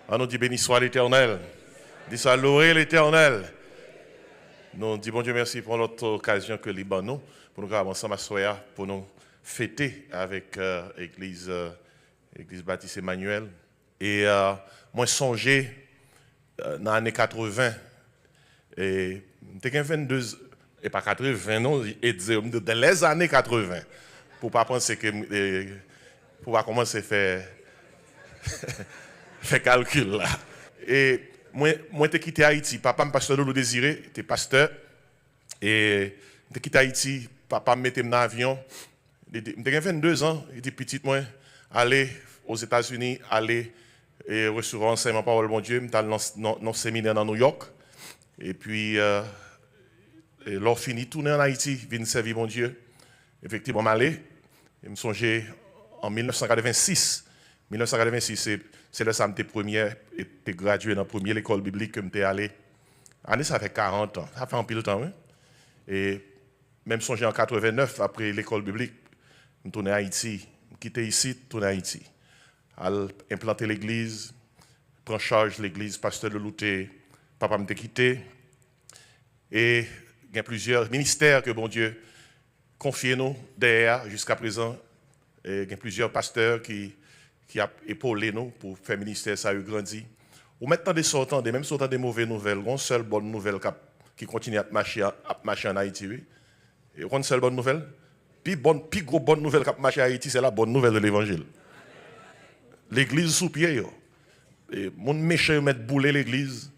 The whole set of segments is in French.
On nous dit béni soit l'Éternel. Dis ça, louer l'Éternel. Nous disons bon Dieu merci pour notre occasion que Liban nous, pour nous avancer ensemble à soir, pour nous fêter avec l'église Baptiste Emmanuel. Et moi songé dans les années 80, et j'étais 22, et pas 80, non, et dans les années 80, pour ne pas penser que, pour pas commencer à faire calcul là. Et moi j'ai quitté Haïti, papa me pasteur Lolo Désiré, était pasteur, et j'ai quitté Haïti, papa me mettait dans l'avion, j'avais 22 ans, j'étais petit, moi, aller aux États-Unis, aller et recevoir enseignement parole mon Dieu, j'étais dans un séminaire dans New York, et puis lors fini tourner en Haïti, venir servir mon Dieu, effectivement m'aller, et me songeais en 1986. 1986, c'est le samedi premier, et gradué dans la première école biblique que j'étais allé. Année, ça fait 40 ans, ça fait un pile de temps. Hein? Et même songé en 89, après l'école biblique, je tournais à Haïti, je quittais ici, je tournais à Haïti. À implanter l'église, prendre charge de l'église, pasteur de Louté, papa m'a quitté. Et il y a plusieurs ministères que bon Dieu confie nous derrière jusqu'à présent. Et il y a plusieurs pasteurs qui a épaulé nous pour faire ministère, ça a eu grandi. Ou maintenant même sortant des mauvaises nouvelles, une seule bonne nouvelle qui continue à marcher en Haïti. Oui. Et une seule bonne nouvelle, puis gros bonne nouvelle qui marche en Haïti, c'est la bonne nouvelle de l'évangile. L'église sous pied. Et mon méchant met bouler l'église,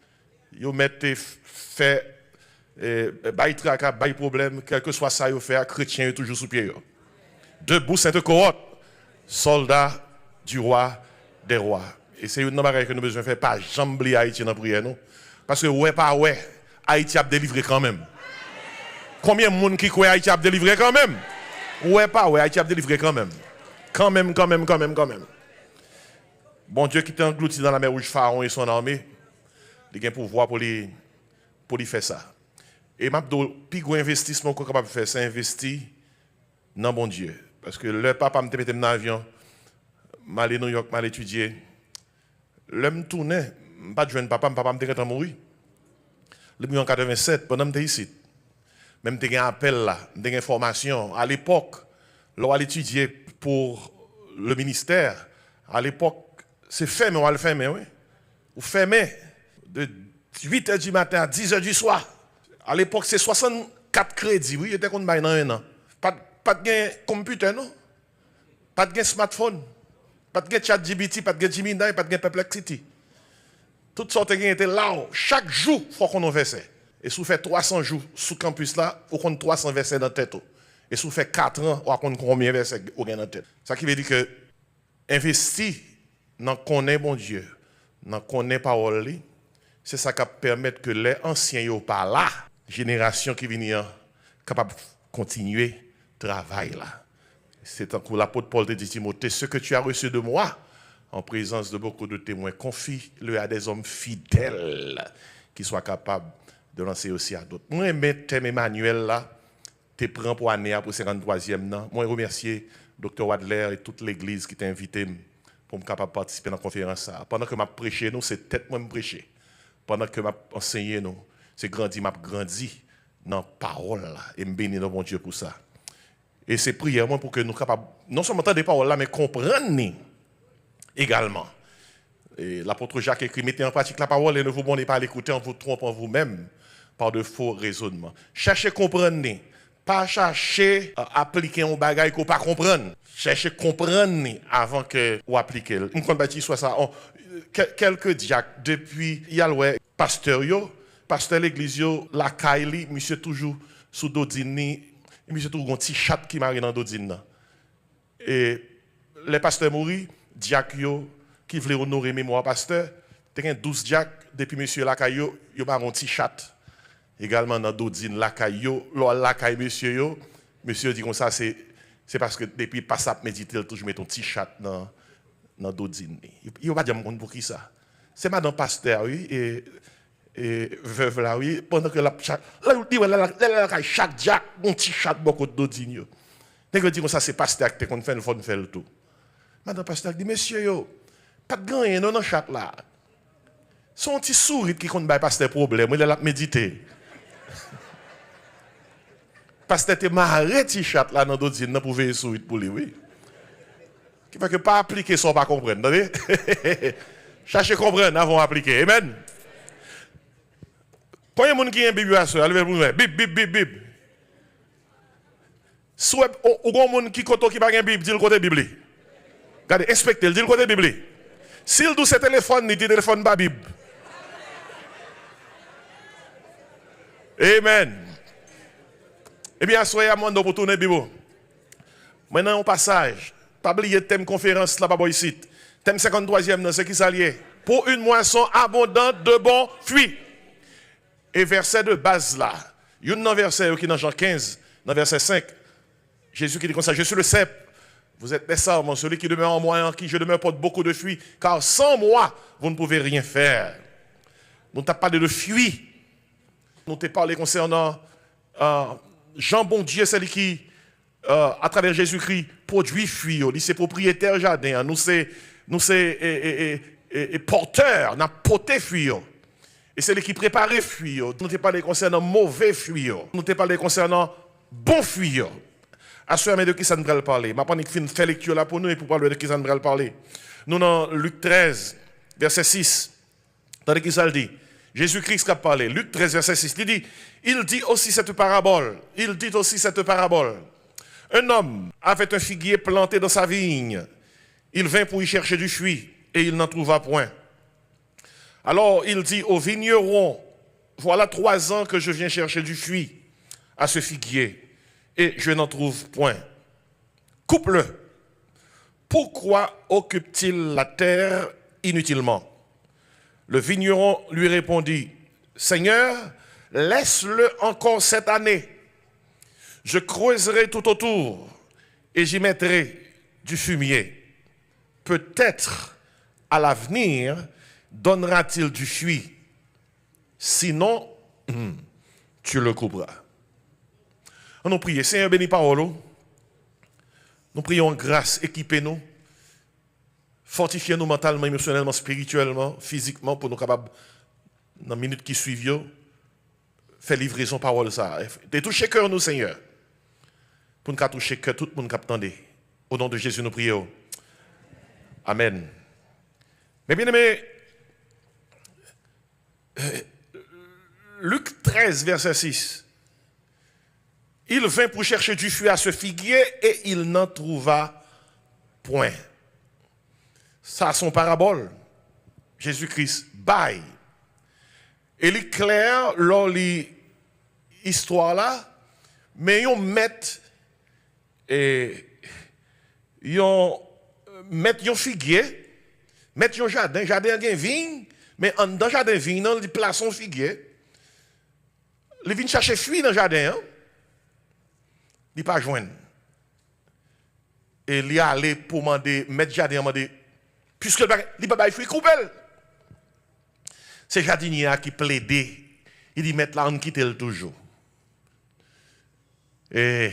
ils mettent fait bail tracas, bail problème, quel que soit ça, ils fait, chrétien toujours sous pied. Debout sainte cohorte, soldats du roi des rois. Et c'est une chose que nous besoin faire, pas jamber Haïti dans la prière, non? Parce que Haïti a délivré quand même. Combien de monde qui croit Haïti a délivré quand même? Haïti a délivré quand même. Quand même. Bon Dieu qui t'a englouti dans la mer Rouge, Pharaon et son armée, il a un pouvoir pour lui faire ça. Et le plus gros investissement qu'on est capable de faire, c'est investir dans bon Dieu. Parce que le papa me mettait dans l'avion, m'allais à New York, m'allais étudier. L'homme tournait, pas de jeune papa me était mourir. Le en 87, pendant que j'étais ici. Même j'ai un appel là, j'ai une formation. À l'époque, l'on allait étudier pour le ministère. À l'époque, c'est fermé, on va le fermer, oui. Ou fermé de 8h du matin à 10h du soir. À l'époque, c'est 64 crédits, oui, il était qu'on a un an. Pas de computer, non? Pas de smartphone. Pas de ChatGPT, pas de Gemini, pas de Perplexity. Toutes sortes de gens étaient là. Chaque jour, il faut qu'on ait versé. Et si vous faites 300 jours sous le campus là, il faut qu'on ait 300 versets dans la tête. Et si vous faites 4 ans, il faut qu'on ait combien de versets dans la tête. Ça qui veut dire que investir dans connaître bon Dieu, dans connaître parole, c'est ça qui permet que les anciens ne pas là, génération qui vient capable de continuer le travail là. C'est pour l'apôtre Paul de Timothée, ce que tu as reçu de moi, en présence de beaucoup de témoins, confie-le à des hommes fidèles qui soient capables de lancer aussi à d'autres. Moi, thème Emmanuel là, tu prends pour année pour 53e. Moi, je remercie Dr. Wadler et toute l'église qui t'a invité pour me capable de participer à la conférence. Pendant que je prêché, c'est tête moi me prêcher. Pendant que je enseigné, c'est grandi dans la parole là, et me bénir dans mon Dieu pour ça. Et c'est prière pour que nous soyons capables, non seulement entendre des paroles là, mais comprendre également. Et l'apôtre Jacques écrit, mettez en pratique la parole et ne vous abonnez pas à l'écouter en vous trompant vous-même par de faux raisonnements. Cherchez à comprendre, pas chercher à appliquer un bagage qu'on ne pas comprendre. Cherchez à comprendre avant que vous appliquez. Je ne sais pas ça. Quelques diacres, depuis, il y a le pasteur l'église, la Kaili, monsieur toujours sous Dodini. Et monsieur trouve un petit chat qui marie dans Dodine. Et les pasteurs mourir, diacres qui voulaient honorer mémoire pasteur, il y a 12 diacres depuis monsieur Lakayo, il y a un petit chat. Également dans Dodine Lakayo, Lakayo monsieur dit comme ça c'est parce que depuis pas ça méditer toujours mettre un petit chat dans Dodine. Il va dire pour qui ça. C'est madame pasteur oui et veuve là, oui, pendant que chaque diacre, un petit chat, beaucoup d'odine. Dès que dit comme ça, c'est pasteur qui fait le tout. Madame pasteur dit, monsieur, pas de gain, non, chat là. Son petit sourire qui compte pas pasteur problème, il a médité. Pasteur te marre petit chat là dans d'autres îles, pour veiller sourire pour lui, oui. Qui fait que pas appliquer sans pas comprendre, attendez. Cherchez comprendre avant d'appliquer. Amen. Quand il y a des gens qui ont une Bible à soi, bip, bip, bip, bip. Soit ou des gens qui n'ont pas de Bible, dit le côté Bible. Regardez, inspectez, dit le côté Bible. S'il dit ce téléphone, il dit téléphone pas Bible. Amen. Eh bien, soyez à moi pour tourner la Bible. Maintenant, au passage, pas oublier le thème conférence là-bas ici. Thème 53e, c'est qui s'allie. Pour une moisson abondante de bons fruits. Et verset de base là. Il y a un verset qui est dans Jean 15, dans verset 5. Jésus qui dit comme ça, je suis le cep. Vous êtes des sarments, celui qui demeure en moi, en qui je demeure porte beaucoup de fruits. Car sans moi, vous ne pouvez rien faire. Nous t'avons parlé de fruits. Nous t'avons parlé concernant Jean bon Dieu, celui qui, à travers Jésus-Christ, produit fruits. Il c'est propriétaire jardin. Nous c'est porteur, nous avons porté fruits. Et c'est lui qui prépare les fruits. Nous t'avons parlé concernant mauvais fruits. Nous t'avons parlé concernant bons fruits. À ce moment de qui ça nous va parler. Je vais faire lecture là pour nous et pour parler de qui ça nous va parler. Nous dans Luc 13, verset 6. Attendez qui ça le dit. Jésus-Christ qui a parlé. Luc 13, verset 6. Il dit aussi cette parabole. Un homme avait un figuier planté dans sa vigne. Il vint pour y chercher du fruit et il n'en trouva point. Alors il dit au vigneron, voilà 3 ans que je viens chercher du fruit à ce figuier et je n'en trouve point. Coupe-le. Pourquoi occupe-t-il la terre inutilement? Le vigneron lui répondit, Seigneur, laisse-le encore cette année. Je creuserai tout autour et j'y mettrai du fumier. Peut-être à l'avenir donnera-t-il du fruit. Sinon, tu le couperas. Nous prions, Seigneur béni parole. Nous prions en grâce, équipez-nous. Fortifiez-nous mentalement, émotionnellement, spirituellement, physiquement, pour nous capables, dans les minutes qui suivent, faire livraison parole ça. De toucher cœur nous, Seigneur. Pour nous toucher cœur, tout le monde qui attendait. Au nom de Jésus, nous prions. Amen. Mais bien aimé, Luc 13, verset 6. Il vint pour chercher du fruit à ce figuier et il n'en trouva point. Ça, son parabole. Jésus-Christ baille. Et il est clair dans l'histoire là, mais ils mettent un figuier, mettent un jardin a une vigne, mais dans le jardin vigne, ils placent un figuier. Ils viennent chercher fruit dans le jardin, hein? Ils ne pas joindre. Et il est allé pour demander, mettre jardin, demander, puisque il ne peut pas fruit couper. C'est jardinier qui plaidait. Il dit, mettre là, on quitte le toujours. Et,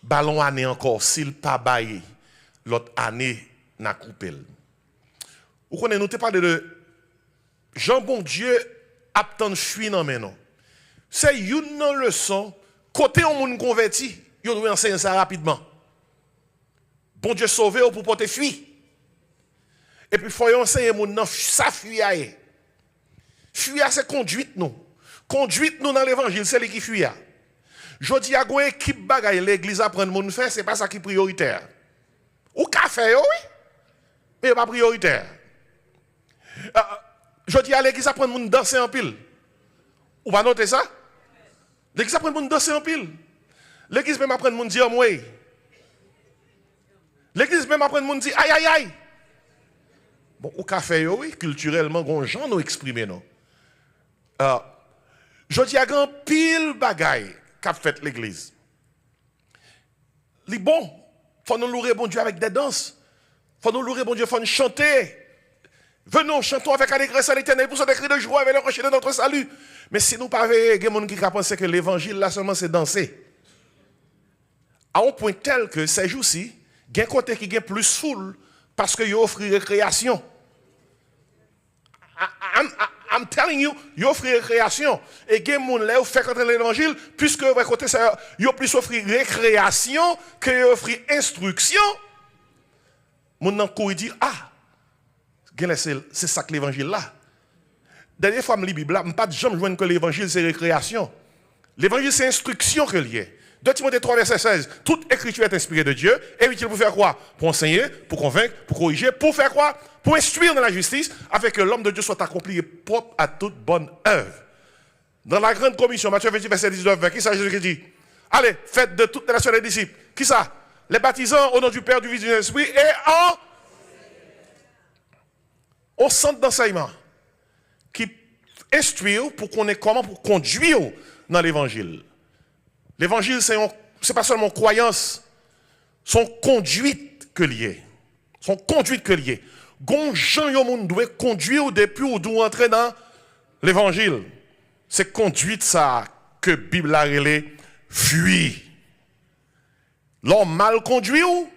ballon année encore, s'il pas baillé, l'autre année, n'a coupé. Vous connaissez, nous te parlé de Jean bon Dieu, aptant fruit dans mes noms. C'est une leçon, côté on moun converti, il doit enseigner ça rapidement. Bon Dieu sauvé pour porter fruit. Et puis, il faut enseigner moun nan sa fuit. Fuit, c'est conduite nous. Conduite nous dans l'évangile, c'est lui qui fuit. Je dis à une équipe bagaille, l'église apprend moun faire, c'est pas ça qui est prioritaire. Ou café, oui, mais pas prioritaire. Je dis à l'église apprend moun danser en pile. Ou pas noter ça? L'église apprend moun danser en pile. L'église même apprend moun dire moi. L'église même apprend moun dire aïe aïe aïe. Bon, au café, oui, culturellement, les gens nous exprimer, non. Je dis à grand pile bagaille qu'a fait l'église. Les bon, faut nous louer bon Dieu avec des danses. Faut nous louer bon Dieu, faut nous chanter. Venons, chantons avec allégresse à l'éternel pour se des cris de joie avec le rocher de notre salut. Mais si nous pas il y a des gens qui pensent que l'évangile, là seulement, c'est danser. À un point tel que ces jours-ci, il y a un côté qui est plus foule parce qu'il offre récréation. I'm telling you, vous offrez récréation. Et gen moun là, vous faites entrer l'évangile, puisque vous côté ça, vous plus offrir récréation que vous offrir instruction. Moun nan kou dit, ah, c'est ça que l'évangile là. Dernière fois, je lis la Bible, je ne pas jamais joindre que l'évangile c'est récréation. L'évangile c'est instruction que lié. 2 Timothée 3, verset 16. Toute écriture est inspirée de Dieu. Et utile pour faire quoi? Pour enseigner, pour convaincre, pour corriger, pour faire quoi? Pour instruire dans la justice, afin que l'homme de Dieu soit accompli et propre à toute bonne œuvre. Dans la grande commission, Matthieu 28, verset 19, 20, qui ça Jésus qui dit? Allez, faites de toutes les nations des disciples. Qui ça? Les baptisants au nom du Père, du Fils et du Saint-Esprit et au centre d'enseignement qui instruit pour qu'on ait comment pour conduire dans l'évangile. L'évangile, c'est pas seulement croyance, son conduite que lié. Son conduite que lié. Gon Jean yo moun doit conduire depuis ou doit entrer dans l'évangile. C'est conduite ça que Bible a relé fuit. L'homme mal conduit ou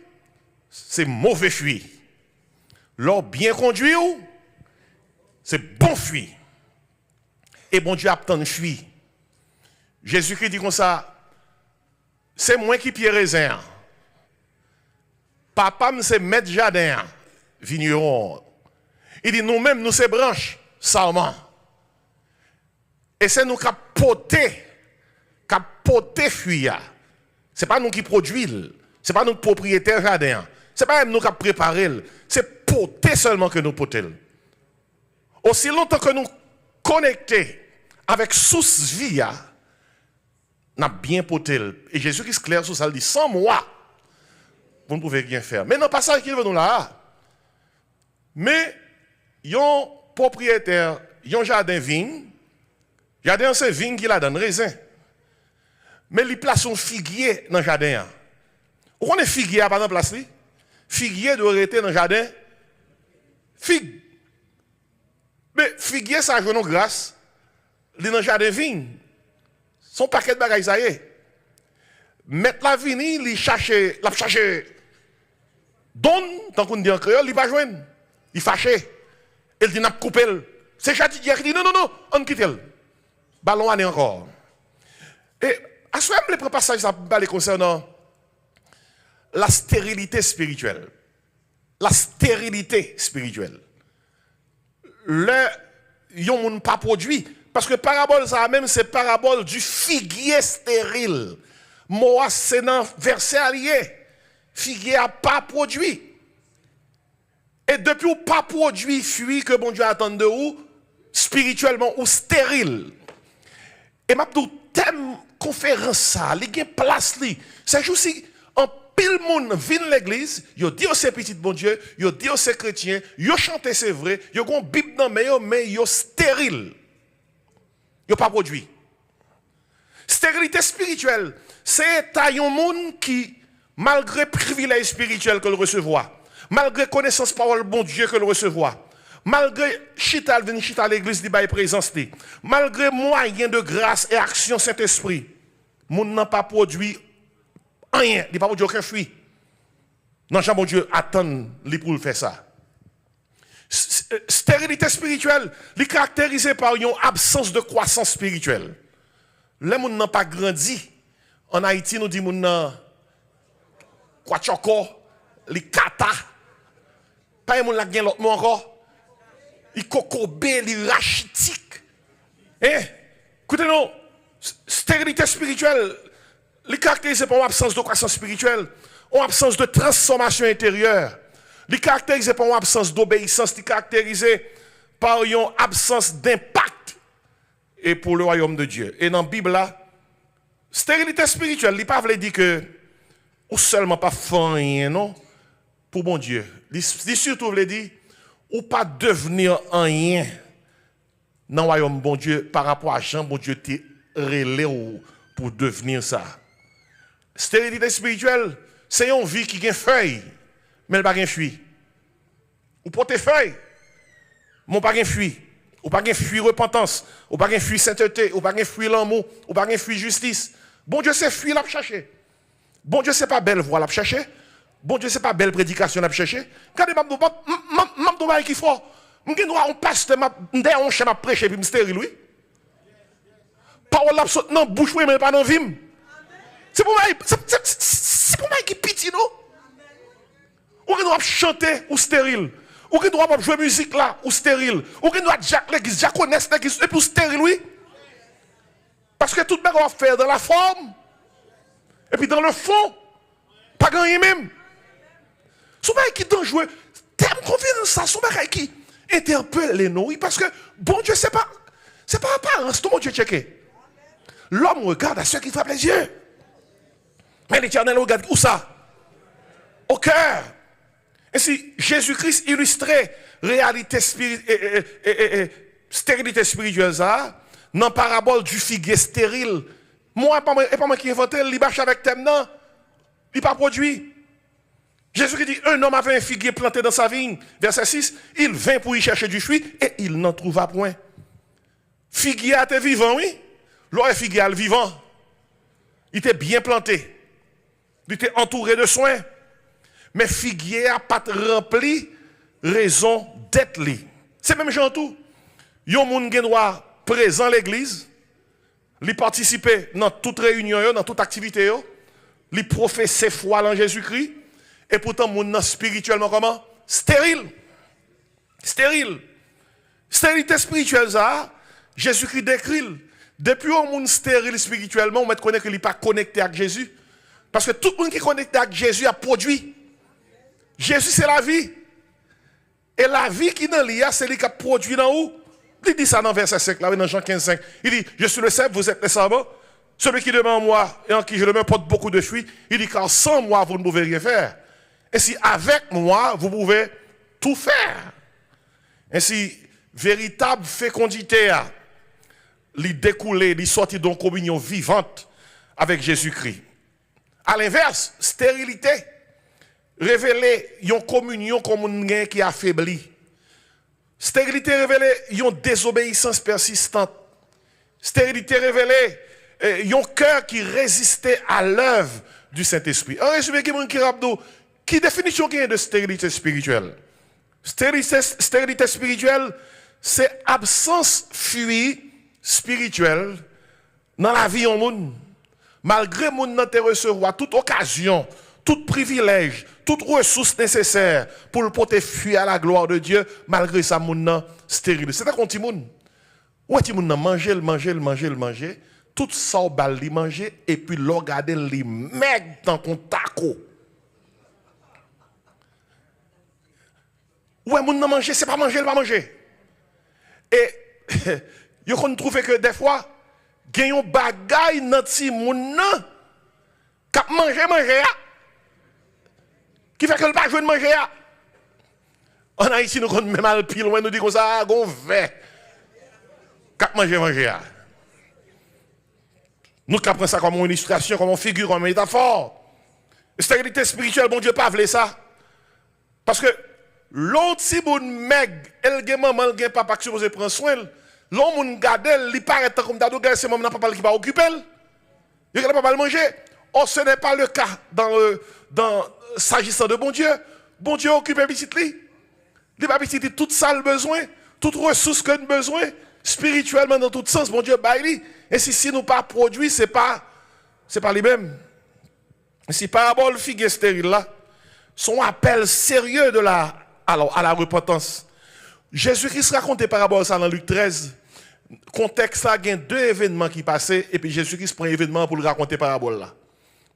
c'est mauvais fuit. L'homme bien conduit ou c'est bon fuit. Et bon Dieu attend fuit. Jésus-Christ dit comme ça, c'est moi qui pierre raisin. Papa c'est maître jardin, vigneron. Il dit nous-mêmes nous c'est branches, salmon. Et c'est nous qui porter fuir. C'est pas nous qui produisons, c'est pas nous propriétaires jardin. C'est pas nous qui préparons, c'est porter seulement que nous portons. Aussi longtemps que nous connectés avec source vie, n'a bien porté. Et Jésus qui se claire sur ça, il dit sans moi, vous ne pouvez rien faire. Mais non, pas ça qu'il veut nous là. Mais, yon propriétaire, yon jardin vigne, jardin c'est vigne qui la donne raisin. Mais il place son figuier dans le jardin. Vous connaissez figuier par exemple place? Figuier doit rester dans le jardin. Figue. Mais figuier ça joue nos grâce. Il est dans le jardin vigne. Son paquet de bagages, ça y est. Mettre la vigne, il cherche, donne, tant qu'on dit en créole, il va joindre. Il fâché. Il dit, n'a pas coupé. C'est Chati qui dit, non, on quitte. Ballon année encore. Et, à ce moment, les préparations, ça va concernant la stérilité spirituelle. La stérilité spirituelle. Le, yon moun pas produit. Parce que parabole, ça même, c'est parabole du figuier stérile. Moi, c'est dans verset allié. Figuier n'a pas produit. Et depuis ou pas produit, fuit que bon Dieu attend de vous, spirituellement ou stérile. Et ma thème conférence ça, il y a place li. C'est juste si en pile monde vient l'église, yo dit c'est petit bon Dieu, yo dit c'est chrétien, yo chanter c'est vrai, yo gon Bible dans mais yo stérile. Yo pas produit. Stérilité spirituelle, c'est un monde qui malgré privilège spirituel que le recevoir, malgré connaissance parole bon Dieu que le recevoir, malgré chita venir chita à l'église di bail présence li, malgré moyen de grâce et action Saint-Esprit, monde n'a pas produit rien, il pas produit aucun fruit. Non, bon Dieu attend lui pour faire ça. Stérilité spirituelle, est caractérisée par une absence de croissance spirituelle. Les gens n'ont pas grandi. En Haïti, nous disons que quoi choko, les kata. Pas les gens qui ont l'autre mot encore. Les kokobé, les rachitique. Écoutez-nous, stérilité spirituelle, est caractérisée par une absence de croissance spirituelle, une absence de transformation intérieure. Il est caractérisé par une absence d'obéissance, il est caractérisé par une absence d'impact et pour le royaume de Dieu. Et dans la Bible, là, stérilité spirituelle, il ne veut pas dire que ou seulement pas faire rien, non, pour bon Dieu. Il surtout veut dire ou pas devenir rien dans le royaume bon Dieu par rapport à Jean, bon Dieu t'est relé pour devenir ça. Stérilité spirituelle, c'est une vie qui a une feuille. Mais elle n'a pas de fruit. Ou porter feuille, mais pas de fruit. Ou pas de fruit repentance. Ou pas de fruit sainteté. Ou pas de fruit l'amour. Ou pas de fruit justice. Bon Dieu, c'est fruit l'a chercher. Bon Dieu, c'est pas belle voix l'a chercher. Bon Dieu, c'est pas belle prédication l'a chercher. Regardez, m'abdou qui fort. Je dois un pasteur, un chemin prêcher, puis je stérile, oui. Parole la saute dans la bouche, mais pas dans la vie. C'est pour moi qui pitié, non? Ou qui doit chanter ou stérile. Ou qui doit jouer musique là ou stérile. Ou qui doit Jacques l'église, diaconesse l'église, et pour stérile, oui. Parce que tout le monde va faire dans la forme. Et puis dans le fond, pas gagner même. C'est pas qui est dangereux. T'aimes confiance ça, c'est pas qui interpelle les nous. Parce que bon Dieu, c'est pas apparence, tout mon Dieu checké. L'homme regarde à ceux qui frappent les yeux. Mais l'Éternel regarde où ça? Au cœur. Ainsi, Jésus-Christ illustrait réalité stérilité spirituelle ça, dans la parabole du figuier stérile. Moi, et pas moi qui inventé, il marche avec thème, non. Il pas produit. Jésus dit, un homme avait un figuier planté dans sa vigne. Verset 6, il vint pour y chercher du fruit et il n'en trouva point. Figuier était vivant, oui. L'autre figuier était vivant. Il était bien planté. Il était entouré de soins. Mais figuier n'a pas rempli raison d'être li. C'est même genre tout. Yon moun gen droit présent à l'église, li participer dans toute réunion, dans toute activité, li professer foi en Jésus-Christ, et pourtant moun nan spirituellement comment? Stérile. Stérile. Stérilité spirituelle ça, Jésus-Christ décrit. Depuis un monde stérile spirituellement, on met connaître qu'il n'est pas connecté avec Jésus. Parce que tout le monde qui est connecté avec Jésus a produit. Jésus, c'est la vie. Et la vie qui est dans l'IA, c'est lui qui a produit dans où? Il dit ça dans verset 5, là, dans Jean 15, 5. Il dit, je suis le cèpe, vous êtes les sabots. Celui qui demeure en moi et en qui je demeure porte beaucoup de fruits. Il dit, car sans moi, vous ne pouvez rien faire. Et si avec moi, vous pouvez tout faire. Ainsi, véritable fécondité, lui découler, lui sortir d'une communion vivante avec Jésus-Christ. À l'inverse, stérilité, révéler une communion comme un qui affaiblit. Stérilité révélée, une désobéissance persistante. Stérilité révélée, un cœur qui résistait à l'œuvre du Saint-Esprit. En résumé, qui définition de stérilité spirituelle? Stérilité spirituelle, c'est absence fuie spirituelle dans la vie en monde. Malgré mon te recevoir toute occasion, tout privilège, toute ressource nécessaire pour le porter fuir à la gloire de Dieu, malgré ça, mon stérile. C'est un petit monde. Où est-ce que manger, tout ça au bal li manger, et puis l'on garde li meg dans ton taco. Ouais, moun nan manger, c'est pas manger, pas manger. Et, yo kon trouve que des fois, gen yon bagay nan ti moun nan, kap manger, qui fait que le pas jouer de manger. En Haïti, nous connaissons même mal pile loin, nous disons ça, gon fait. Kap manger. Nous capons ça comme une illustration, comme une figure, comme une métaphore. Stérilité spirituelle, bon Dieu, pas vle ça. Parce que, l'autre si bon meg, elle gen maman, elle gen papa qui supposé prendre soin, l'homme moun gade, il paraît comme d'ado gade, c'est maman papa qui va occuper. Il ne pas le manger. Oh, ce n'est pas le cas dans s'agissant de bon Dieu. Bon Dieu occupe petit li. Il va petit tout ça le besoin, toute ressource que nous besoin spirituellement dans tout sens, bon Dieu baille. Et si nous pas produit, c'est pas les mêmes. Si parabole figuier stérile là, son appel sérieux à la repentance. Jésus-Christ raconte des paraboles ça dans Luc 13. Contexte ça, il y a deux événements qui passaient et puis Jésus-Christ prend un événement pour le raconter parabole là.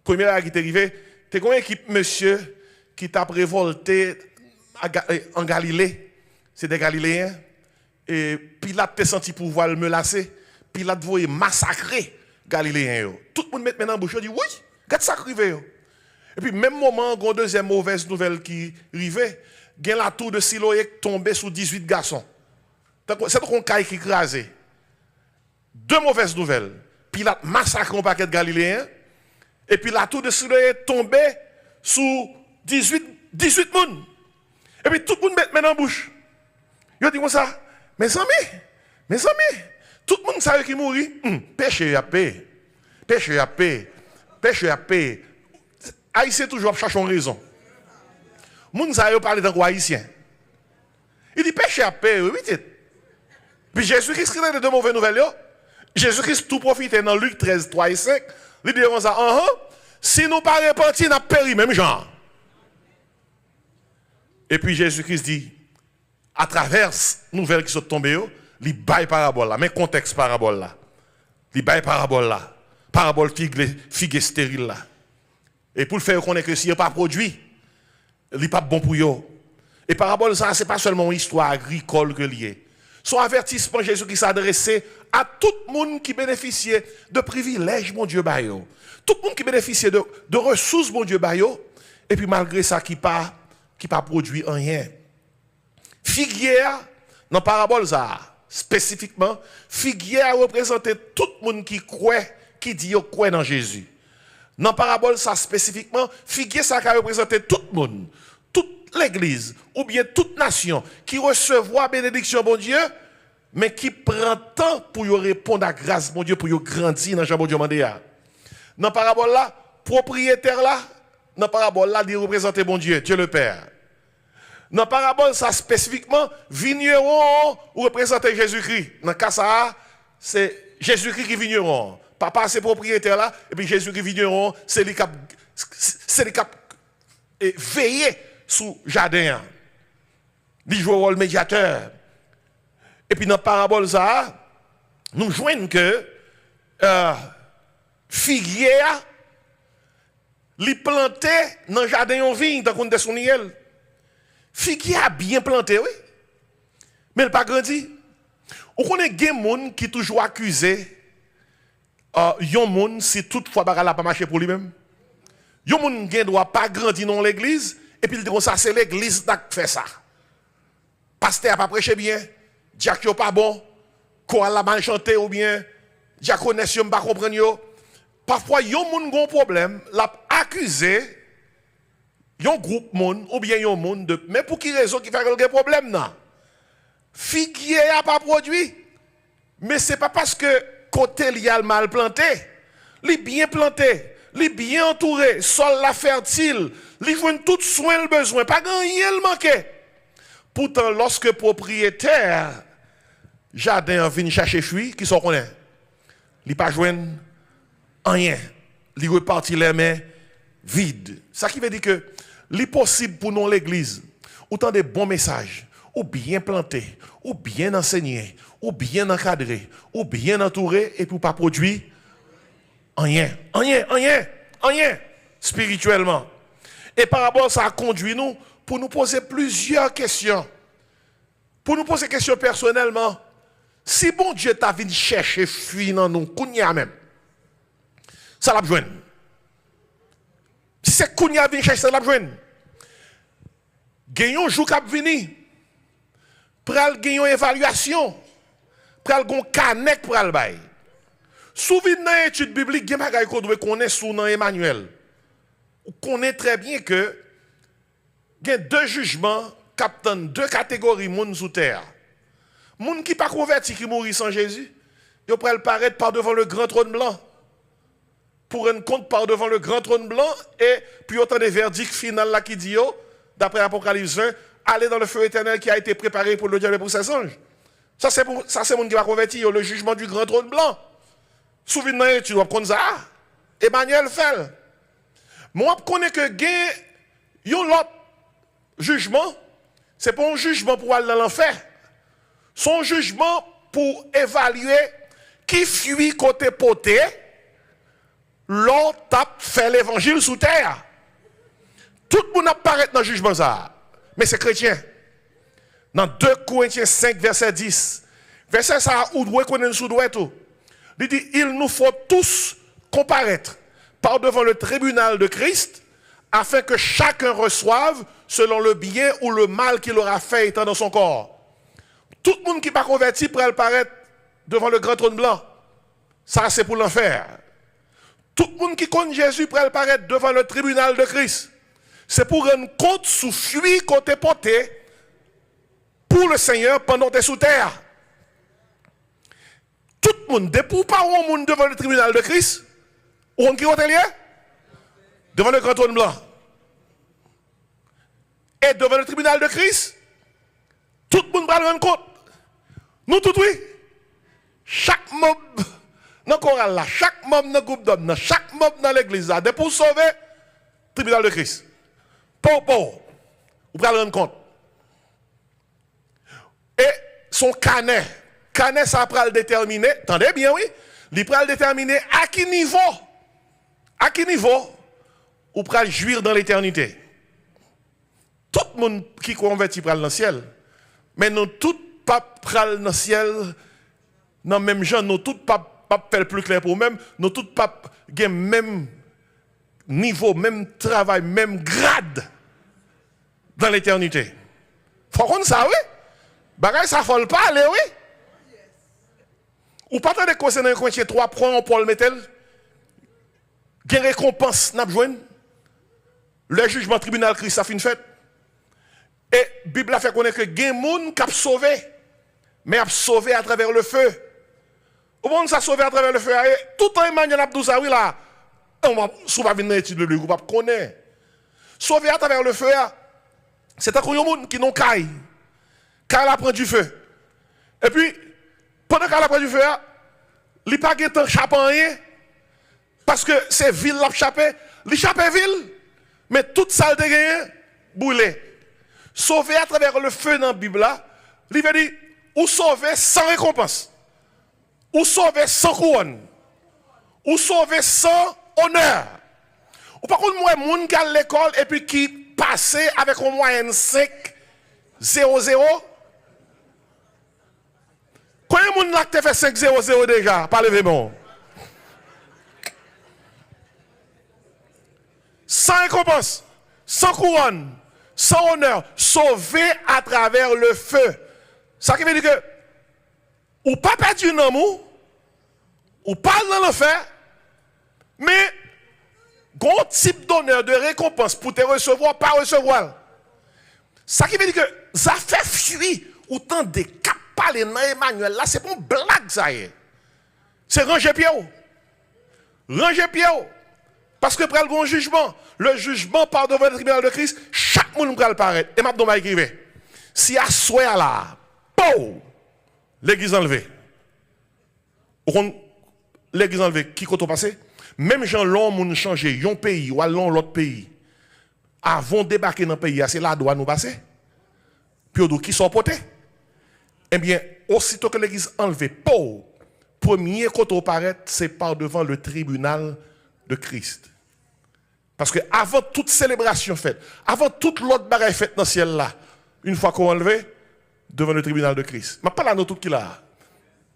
Première qui est arrivé, tu as une équipe monsieur qui t'a révolté en Galilée. C'est des Galiléens. Et Pilate t'a senti pouvoir le menacer. Pilate voulait massacrer Galiléens. Tout le monde met maintenant en bouche, dit oui, regarde ça qui arrive. Et puis même moment, il y a une deuxième mauvaise nouvelle qui arrivait. Il y a la tour de Siloé tombée sous 18 garçons. C'est un caille qui écrasé. Deux mauvaises nouvelles. Pilate massacre un paquet de Galiléens. Et puis la tour de Siloé tombée sous 18 personnes. Et puis tout le monde met maintenant en bouche. Il dit comme ça, mes amis, tout le monde sait qui mourit. Péché à paix. Haïtien toujours cherche une raison. Les gens savent parler d'un haïtien. Il dit péché à paix, oui. Puis Jésus-Christ qui est de mauvaises nouvelles. Jésus-Christ tout profite dans Luc 13, 3 et 5. Il dit ça, si nous pas repentis, nous péri même genre. Et puis Jésus-Christ dit, à travers nouvelles qui sont tombées, il baille parabole là, mais contexte parabole là. Il baille parabole là. Parabole figue stérile là. Et pour le faire connaître que s'il n'est pas produit, il n'est pas bon pour eux. Et parabole ça, ce n'est pas seulement une histoire agricole que liée. Son avertissement Jésus qui s'adressait à tout le monde qui bénéficiait de privilèges, mon Dieu, bayo. Tout le monde qui bénéficiait de ressources, mon Dieu, bayo. Et puis malgré ça, qui pas produit rien. Figuière, dans parabole ça, spécifiquement, figuière représentait tout le monde qui croit, qui dit croit dans Jésus. Dans parabole ça, spécifiquement, figuière ça a représenté tout le monde. L'église, ou bien toute nation, qui recevra bénédiction, bon Dieu, mais qui prend temps pour y répondre à grâce, bon Dieu, pour y grandir dans Jean-Bon Dieu Mandéa. Dans la parabole là, propriétaire là, dans la parabole là, il représente bon Dieu, Dieu le Père. Dans la parabole, ça spécifiquement, vigneron représente Jésus-Christ. Dans le cas ça, c'est Jésus-Christ qui est vigneron. Papa, c'est propriétaire là, et puis Jésus-Christ vigneron, c'est lui qui a veillé sous jardin. Il joue le rôle médiateur. Et puis dans la parabole ça, nous joignons que figuière li planté dans le jardin en vigne dans de son niel. Figuière bien planté, oui. Mais elle pas grandi. On connaît des gens qui toujours accusé yon moun si toutefois bagala pas marcher pour lui-même. Yon moun gen doit pas grandir dans l'église et puis il dit comme ça c'est l'église qui fait ça. Pasteur a pas prêché bien, diacre pas bon, chorale a mal chanté ou bien diaconesse pas comprendre yo. Parfois yon moun gon problème, l'a accusé yon groupe moun ou bien yon moun de mais pour qui raison qui fait quelques problème non. Figuier a pas produit. Mais c'est pas parce que côté li a mal planté, li bien planté, li bien entouré, sol la fertile, li joine tout soin le besoin, pas rien le manqué. Pourtant lorsque propriétaire jardin vient chercher fruits qui sont connaît, li pas joine rien, li reparti les mains vides. Ça qui veut dire que li possible pour nous l'église autant de bons messages ou bien planté, ou bien enseigné, ou bien encadré, ou bien entouré, et pour pas produire rien, spirituellement. Et par rapport à ça, conduit nous pour nous poser plusieurs questions. Pour nous poser des questions personnellement. Si bon Dieu t'a venu chercher fuir dans nous, kounya même, ça l'a besoin. Si c'est kounya venu chercher, ça l'a besoin. Gagnons jour cap vini. Pral gen yon évaluation, pral gon canek pral bay. Souvi dans étude biblique, gen bagay ko dwe connaît sou nan Emmanuel. Ou connaît très bien que gen deux jugements captant deux catégories moun sous terre. Moun qui pas converti qui mourit sans Jésus, yo pral paraître par devant le grand trône blanc. Pour rendre compte par devant le grand trône blanc et puis autant des verdicts final là qui dit yo d'après Apocalypse 20 aller dans le feu éternel qui a été préparé pour le diable et pour ses anges. Ça c'est monde qui va convertir le jugement du grand trône blanc. Souvenez-vous, tu dois prendre ça. Emmanuel fait. Moi je connais que yon l'autre jugement, c'est pas un jugement pour aller dans l'enfer. Son jugement pour évaluer qui fuit côté poté, l'autre tape fait l'évangile sous terre. Tout le monde apparaît dans le jugement ça. Mais c'est chrétien. Dans 2 Corinthiens 5, verset 10, verset ça, où doit connaître sous doigt tout. Il dit, il nous faut tous comparaître par devant le tribunal de Christ, afin que chacun reçoive selon le bien ou le mal qu'il aura fait étant dans son corps. Tout le monde qui n'est pas converti pourrait apparaître devant le grand trône blanc. Ça, c'est pour l'enfer. Tout le monde qui connaît Jésus pourrait apparaître devant le tribunal de Christ. C'est pour rendre compte sous fuit côté porté pour le Seigneur pendant que tu es sous terre. Tout le monde, depuis pas au monde devant le tribunal de Christ, où on qui est lié? Devant le grand trône blanc. Et devant le tribunal de Christ, Tout le monde va le rendre compte. Nous tout oui. Chaque mob dans le choral là, chaque mob dans le groupe d'hommes, chaque mob dans l'église là, pour sauver le tribunal de Christ. Pour, vous pouvez le rendre compte. Et son canet ça va le déterminer, attendez bien oui, il va le déterminer à quel niveau vous pouvez jouir dans l'éternité. Tout le monde qui convertit pral dans le ciel, mais nous tous pas pral dans le ciel dans le même genre, nous tous pas faire plus clair pour nous-mêmes, nous tous pas gain même niveau, même travail, même grade dans l'éternité. Faut qu'on ça oui. Bagay ça faut pas aller oui. Ou pas de conseil dans Corinthiens 3 prend Paul Metel. Gain récompense n'a besoin. Le jugement tribunal Christ a fin fait. Et Bible a fait connaître que gain moun qui a sauvé, mais a sauvé à travers le feu. Au monde ça sauvé à travers le feu. Tout le temps Emmanuel Abdou ça oui là. On va souvent venir étude le groupe pas connaît. Sauvé à travers le feu c'est un monde qui n'ont caille. Car elle prend du feu. Et puis pendant qu'elle prend du feu, il pas de temps chaper parce que c'est ville l'a chapé, il chapé ville, mais toute salle de gagné brûlé. Sauvé à travers le feu dans la Bible là, il veut dire ou sauvé sans récompense, ou sauvé sans couronne, ou sauvé sans honneur. Ou par contre moi moun qui à l'école et puis qui passait avec une moyenne 5-0-0. Combien de monde qui fait 5-0-0 déjà? Parlez-moi. Sans récompense, sans couronne, sans honneur, sauvé à travers le feu. Ça qui veut dire que, ou pas perdu un amour, ou pas dans l'enfer, mais, gros type d'honneur, de récompense pour te recevoir, pas recevoir. Ça qui veut dire que, ça fait fuir autant de cap parler dans Emmanuel là, c'est pas une blague ça y est. C'est ranger pied. Ranger pied. Parce que pour le jugement, le jugement par devant le tribunal de Christ, chaque monde va le paraître. Et maintenant, je vais écrire. Si à soi là, l'église enlevée. L'église enlevée, qui compte passer? Même gens l'ont changé, un pays ou l'autre pays. Avant de débarquer dans le pays, c'est là doit nous passer. Puis qui sont portés? Eh bien, aussitôt que l'église enlevée, premier côté paraît, c'est par devant le tribunal de Christ. Parce que avant toute célébration faite, avant toute l'autre bagaille faite dans le ciel là, une fois qu'on enlevé, devant le tribunal de Christ. Je ne parle pas de tout qui là.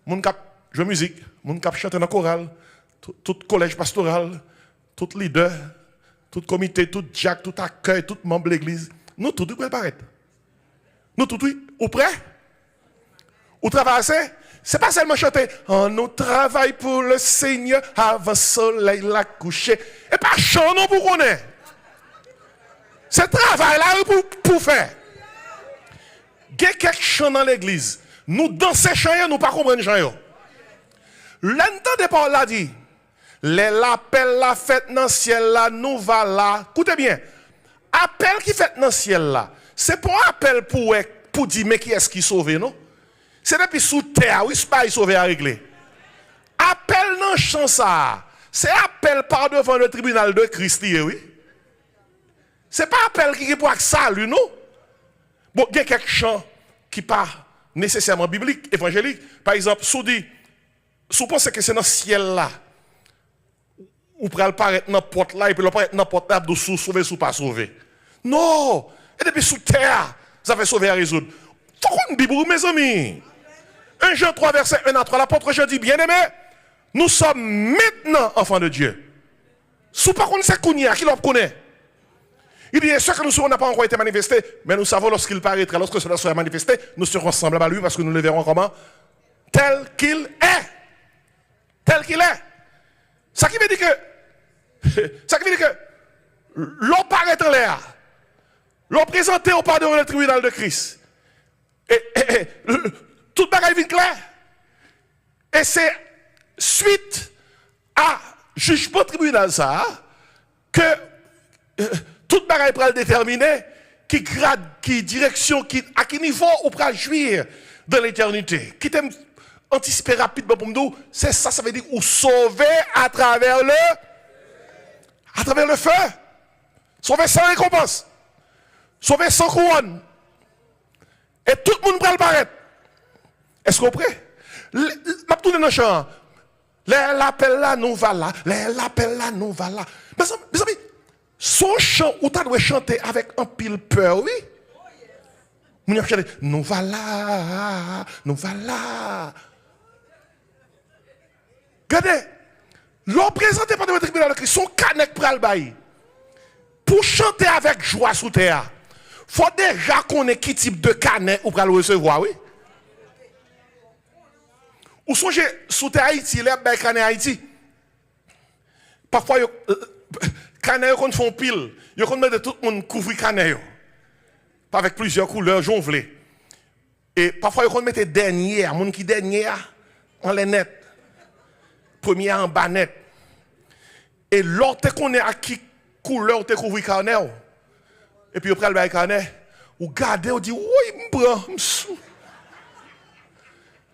Moun kap jouer musique, moun kap chanter dans le choral, tout collège pastoral, tout leader, tout comité, tout jack, tout accueil, tout membre de l'église. Nous tout doit paraître. Nous tout oui, ou prêt? Ou travailler? C'est pas seulement chanter. On nous travaille pour le Seigneur avant le soleil la coucher. Et pas chant non pour qu'on ait. C'est travail là pour faire. Il y a quelques chants dans l'église. Nous dansons chants, nous pas comprendre chants. L'entend de Paul l'a dit. L'appel la fête dans le ciel là, nous va là. Écoutez bien. Appel qui fait dans le ciel là. C'est pas un appel pour dire mais qui est-ce qui sauve, non? C'est depuis sous terre, oui, c'est pas sauvé à régler. Appel non chant ça. C'est appel par devant le tribunal de Christ, oui. C'est pas appel qui est pour salut, non? Bon, il y a quelques chants qui pas nécessairement bibliques, évangéliques. Par exemple, sous pensez que c'est dans le ciel là, ou pour paraître dans la porte là, et puis paraître dans la porte là, de sauver ou pas sauver. Non! Et depuis sous terre, ça fait sauver à résoudre. Faut qu'on Bible, mes amis. 1 Jean 3, verset 1 à 3, l'apôtre Jean dit, bien aimé, nous sommes maintenant enfants de Dieu. Sous par contre, c'est Kounia, qui l'on connaît. Il dit, ce que nous savons n'a pas encore été manifesté, mais nous savons lorsqu'il paraîtra, lorsque cela sera manifesté, nous serons semblables à lui parce que nous le verrons comment? Tel qu'il est. Tel qu'il est. Ça qui veut dire que, l'on paraît en l'air, l'on présenté au pardon du tribunal de Christ. Et tout bagaille vient clair. Et c'est suite à jugement tribunal ça que tout bagaille pour le déterminer qui grade, qui direction, à quel niveau on pourra jouir dans l'éternité. Qui t'aime anticiper rapidement pour nous, c'est ça, ça veut dire ou sauver à travers le feu. Sauver sans récompense. Sauver sans couronne. Et tout le monde va le paraître. Est-ce qu'on est prêt? Je tourne dans le champ. L'appel là, nous va là. L'appel là, nous va là. Mes amis, son chant, où tu dois chanter avec un pile peur, oui? Nous allons chanter, nous va là, nous va là. Regardez, l'on présente par le tribunal de Christ, son canek pral bail. Pour chanter avec joie sous terre, il faut déjà connaître qui type de canet ou pral recevoir, oui? Ou songez sous terre Haïti, les canet Haïti. Parfois, canet qu'on font pile, ils mettent tout le monde couvrir canet avec plusieurs couleurs jonglées. Et parfois, ils mettent dernier, monde qui dernier en les net. Premier en bas net. Et l'autre qu'on est à qui couleur te couvrir canet. Et puis après le canet, ou garder ou dit oui, m'prend.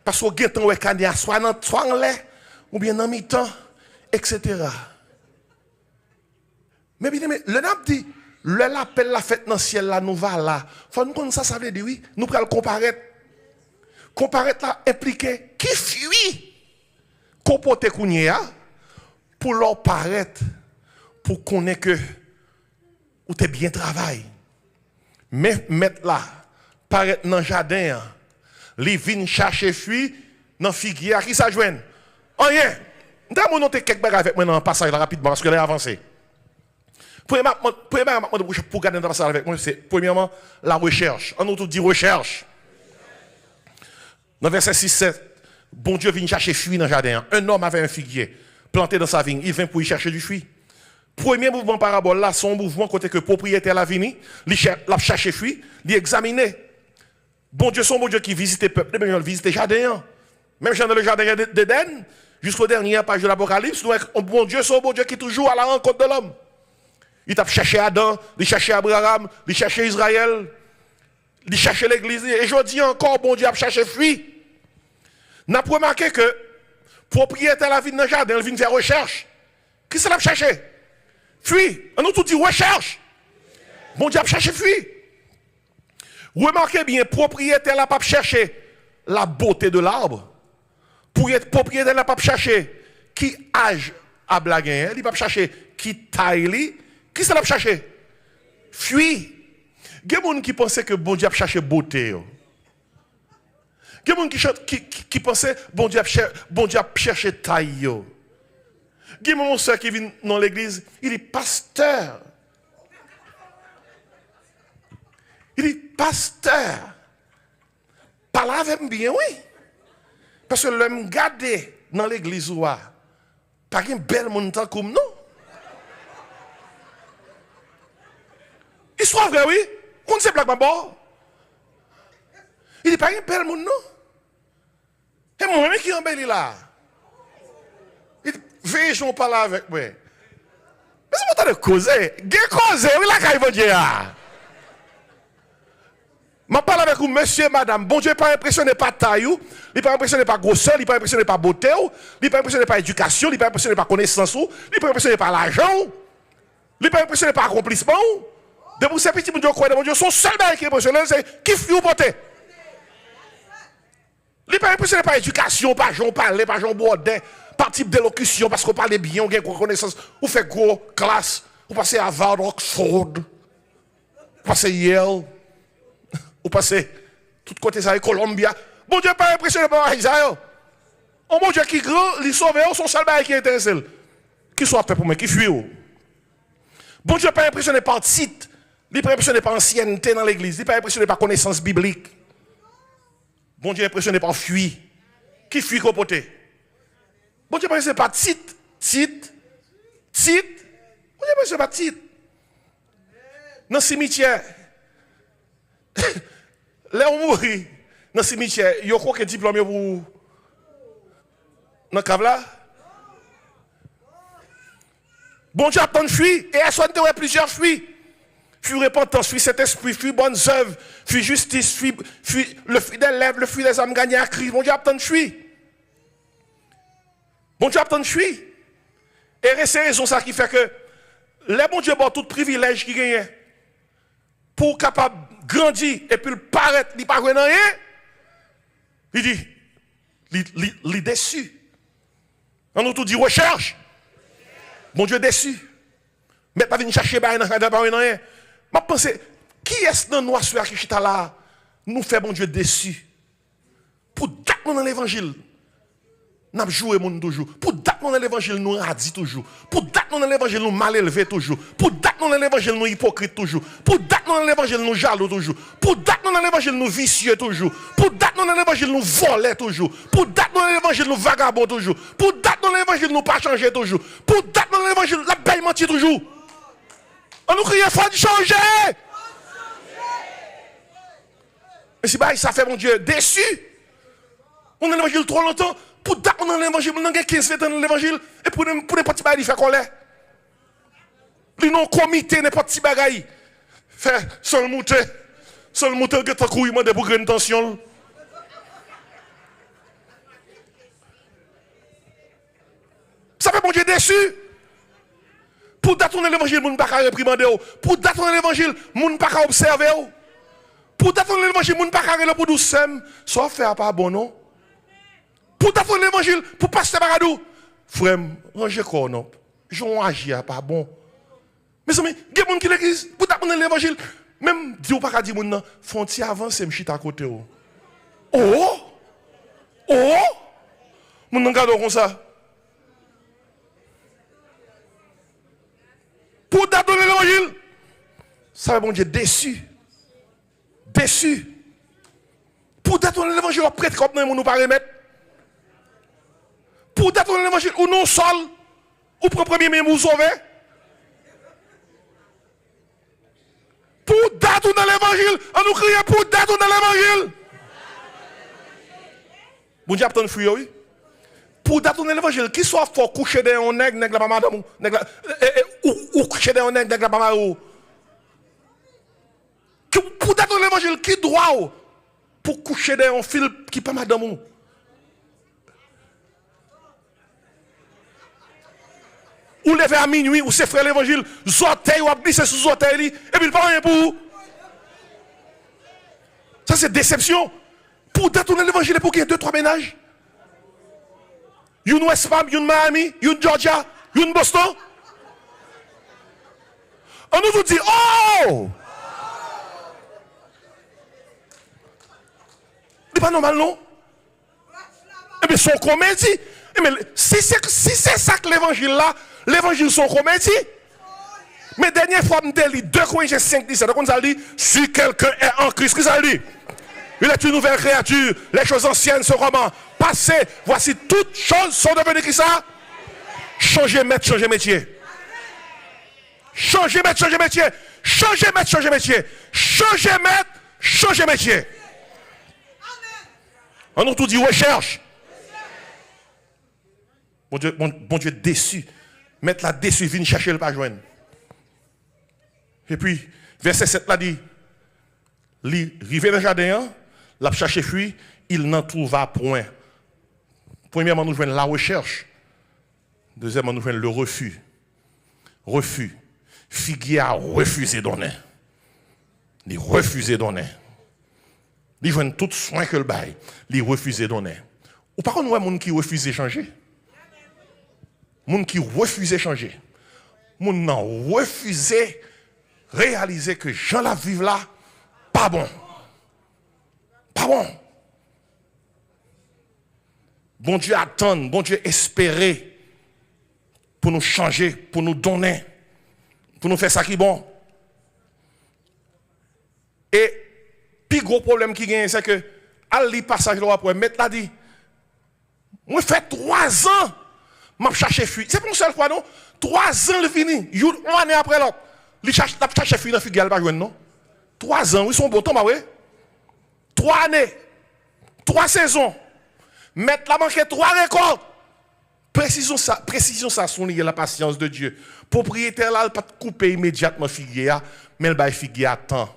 Parce que vous avez un canet soit en l'air ou bien en mi-temps, etc. Mais bien, le n'a dit, l'appel la fête dans le ciel là, nous va là. Faut nous connaître ça, ça veut dire oui, nous prenons comparaître. Comparaître là impliqué qui fuit. Comporter kounya pour leur paraître, pour connaître que ou t'es bien travail. Mais mettre là, paraître dans le jardin, les vins chercher fruits dans figuière qui ça joigne. Rien. D'ailleurs, noter quelques bagages avec moi dans le passage rapidement parce que là avancé. Premièrement, pour garder dans le passage avec moi, c'est premièrement la recherche. On nous tout dit recherche. Dans verset 6-7, bon Dieu vient chercher fruits dans le jardin. Un homme avait un figuier planté dans sa vigne. Il vient pour y chercher du fruit. Premier mouvement parabole là, son mouvement côté que propriétaire la vigne, il cherche fruit, il examine. Bon Dieu, son bon Dieu qui visite le peuple, il visite le jardin. Même dans le jardin d'Éden, jusqu'au dernier page de l'Apocalypse, bon Dieu, son bon Dieu qui est toujours à la rencontre de l'homme. Il t'a cherché Adam, il cherché Abraham, il cherché Israël, il cherché l'Église. Et je dis encore, bon Dieu a cherché fruit. N'a pas remarqué que propriétaire la vie dans le jardin, il vient faire recherche. Qui ça l'a cherché? Fruit. On nous tout dit recherche. Bon Dieu a cherché fruit. Remarquez bien, propriétaire n'a pas cherché la beauté de l'arbre. Propriétaire n'a pas cherché qui âge à blaguer, il n'a pas cherché qui taille. Qui ça l'a cherché? Fruit. Il y a des gens qui pensaient que bon Dieu a cherché beauté. Il y a des gens qui pensaient que bon Dieu a cherché taille. Il y a mon soeur qui vient dans l'église, il est pasteur. Il est pasteur. Parle avec bien, oui. Parce que l'homme gardé dans l'église, pas un bel montant comme nous. Histoire vraie, oui. On ne sait pas d'abord. Il n'est pas un bel monde, non. Et moi-même qui embellit là. Veille, je parle avec moi. Mais c'est pas de causer. Qu'est-ce causer? Oui, là, quand il va dire. Je parle avec vous, monsieur, madame. Bon Dieu n'est pas impressionné par taille, il n'est pas impressionné par grosseur, il n'est pas impressionné par beauté, il n'est pas impressionné par éducation, il n'est pas impressionné par connaissance, il n'est pas impressionné par l'argent, il n'est pas impressionné par accomplissement. De vous, ces petits gens qui croient dans Dieu, son seul bail qui est impressionnant, c'est qui fuit ou porter. Il n'est pas impressionné par éducation, par Jean parler, par Jean Bourdin, par type d'élocution, parce qu'on parle bien, on a une connaissance, on fait gros classe, on passe à Harvard, Oxford, on passe à Yale, on passe tout côté ça, Columbia. Bon Dieu n'est pas impressionné par Isaïe. Oh mon Dieu qui est grand, il sauve, son seul bail qui est intéressé. Qui soit fait pour moi, qui fuit. Bon Dieu n'est pas impressionné par titre. Il n'est pas impressionné par ancienneté dans l'église. Il n'est pas impressionné par connaissance biblique. Bon Dieu est impressionné par fuir. Qui fuit côté? Bon Dieu n'est pas impressionné par titre. Bon Dieu n'est pas impressionné par titre. Dans le cimetière, là on mourit. Dans le cimetière, il y a quoi que diplôme pour. Dans le cave là? Bon Dieu a tant de fuites. Et elle soit plusieurs fuites. fuit repentance, fuit Saint-Esprit, fuit bonnes œuvres, fuit justice, fuit le fruit des lèvres, le fruit des âmes gagnées à Christ. Bon Dieu, attend de fuir. Bon Dieu, attend de fuir. Et c'est raison ça qui fait que les bon Dieu ont tout privilège qui gagne pour capable grandir et puis le paraître, il pas rien. Il dit, il est déçu. On nous tout dit recherche. Bon Dieu déçu. Mais pas venir chercher pas rien. Je pense, qui est-ce dans nous qui chita là nous fait bon Dieu déçu? Pour date dans l'évangile. Nous jouons moun toujours. Pour date dans l'évangile nous radis toujours. Pour date dans l'évangile nous mal élevé toujours. Pour date dans l'évangile nous hypocrite toujours. Pour date dans l'évangile nous jaloux toujours. Pour date dans l'évangile nous vicieux toujours. Pour date dans l'évangile nous volés toujours. Pour date dans l'évangile nous vagabond toujours. Pour date dans l'évangile nous pas changer toujours. Pour date dans l'évangile la belle mentir toujours. On nous crie faut changer. Mais si ça fait mon Dieu déçu. On a l'évangile trop longtemps. Pour date dans l'évangile, on a 15 ans dans l'évangile. Et pour ne pas petit bagay, il fait colère. Il non comité, n'importe petit bagay. Fait seul mouté qui est couille, il pour grande tension. Ça fait mon Dieu déçu. Pour date dans l'évangile, on ne peut pas réprimander. Pour date dans l'évangile, on ne peut pas observer. Pour date dans l'évangile, on ne peut pas regarder pour douce. Soit faire pas bon non. Pour t'affronter l'évangile, pour passer par Baradou, frère, rangez quoi non? J'en agis pas bon. Mais amis, il y a des gens qui l'église, pour t'affronter l'évangile, même Dieu pas dire mon frontière avance, je suis à côté. Oh! Mon regarde comme ça. Pour t'affronter l'évangile, ça va bon Dieu déçu. Pour t'affronter l'évangile, prêtre comme nous nous pas remettre. Pour d'être dans l'évangile, ou non sol, ou pour premier même vous sauver. Pour d'être dans l'évangile, on nous crie pour d'être dans l'évangile. Bon Dieu, attends fouille, oui. Pour d'être dans l'évangile, qui soit fort coucher dans un nègre, nègre la pas madame, ou coucher dans un nègre, nègre la pas madame. Pour d'être dans l'évangile, qui droit pour coucher dans un fil qui pas madame. Ou lever à minuit, ou c'est frère l'évangile, zoteil ou glisser sous zoteil, et puis il pas rien pour vous. Ça c'est déception. Pour détourner l'évangile, pour qu'il y ait 2-3 ménages. Une West Palm, une Miami, une Georgia, une Boston. On nous dit, oh! C'est pas normal, non? Eh bien, c'est une comédie. Mais si c'est ça que l'évangile là, l'évangile sont comédie. Mais dernière fois, je me dis 2 Corinthiens 5, 17. Donc, on dit, si quelqu'un est en Christ, qu'est-ce qu'il dit? Il est une nouvelle créature. Les choses anciennes seront passées. Voici toutes choses sont devenues qui ça? Changer maître, changer métier. Changer maître, changer métier. Changer maître, changer métier. Changer maître, changer métier. On nous tout dit recherche. Bon Dieu déçu. Mettre la déçu, vient chercher le pas joindre. Et puis, verset 7 là dit, rivé dans le jardin, l'a cherché fruit, il n'en trouva point. Premièrement, nous joignons la recherche. Deuxièmement, nous joignons le refus. Refus. Figuier a refusé de donner. Il refusé de donner. Il joignent tout soin que le bail. Il refusé de donner. Ou par contre, nous avons des gens qui refusent de changer. Moun qui refusait changer. Moun nan refusait réaliser que Jean la vive là, pas bon. Pas bon. Bon Dieu attend, bon Dieu espérer pour nous changer, pour nous donner, pour nous faire ça qui est bon. Et puis gros problème qui gagne, c'est que à li passage là après mettre là dit, moi fait 3 ans. Je cherche fuite. C'est pour une seule fois, non? 3 ans, le fini. Une année après l'autre. Il cherche fuite dans le figuier, non? 3 ans, ils sont beaux temps, bah oui. 3 années. 3 saisons. Mettre la manquer 3 récoltes. Précision ça, son la patience de Dieu. Propriétaire là, pas couper immédiatement figuier, mais il bail figuier à temps.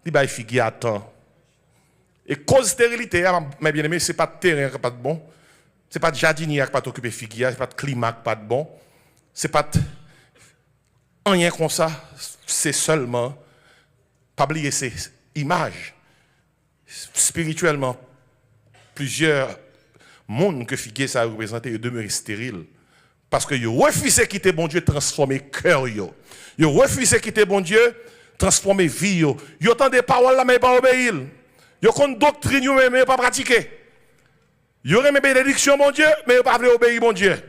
Il bail figuier à temps. Et cause stérilité, mes bien-aimés, ce n'est pas de terrain qui n'est pas de bon. Ce n'est pas de jardinier qui n'est pas d'occuper figuier, ce n'est pas de climat qui n'est pas de bon. Ce n'est pas de rien comme ça. C'est seulement, pas oublier ces images. Spirituellement, plusieurs mondes que figuier ça représente, ils demeurent stériles. Parce que ils refusent de quitter bon Dieu, transformer cœur. Ils refusent de quitter bon Dieu, transformer vie. Ils entendent des paroles là, mais pas obéir. Ils ont une doctrine, mais pas pratiquer. Ils ont une bénédiction, mon Dieu, mais pas obéir, mon Dieu.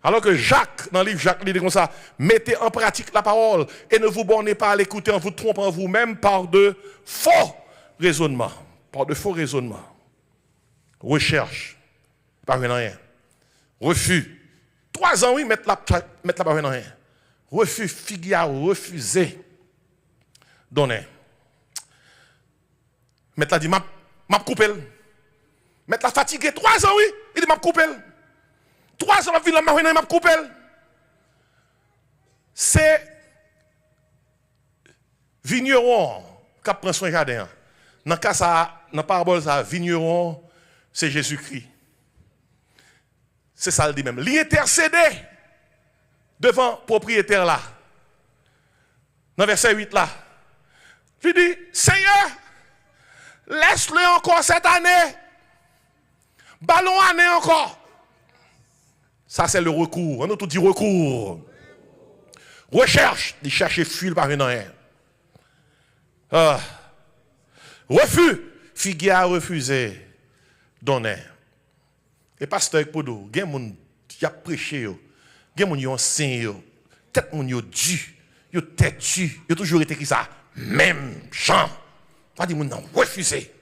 Alors que Jacques, dans le livre Jacques, il dit comme ça, mettez en pratique la parole et ne vous bornez pas à l'écouter en vous trompant vous-même par de faux raisonnements. Par de faux raisonnements. Recherche, pas rien. Refus. 3 ans, oui, mettre la pas rien. Refus, figuier, refuser. Donner. Mettre la dit, m'a coupé. Mettre la fatigué. 3 ans, oui, il dit, m'a coupé. 3 ans, la vie, la m'a coupé. C'est vigneron qui prend son jardin. Dans le cas, dans la parabole, ça, vigneron, c'est Jésus-Christ. C'est ça le dit même. L'intercéder devant le propriétaire là. Dans verset 8 là. Il dit, Seigneur, laisse-le encore cette année. Ballon année encore. Ça c'est le recours. On a tout dit recours. Recherche. Il cherche fuir par rien. Refus. Figuier a refusé. Donner. Et pasteur Podo, il y a des gens qui ont prêché, il y a des gens qui ont enseigné, peut-être des gens qui ont têtu, ils ont toujours été qui ça, même gens. Pas des gens qui ont refusé.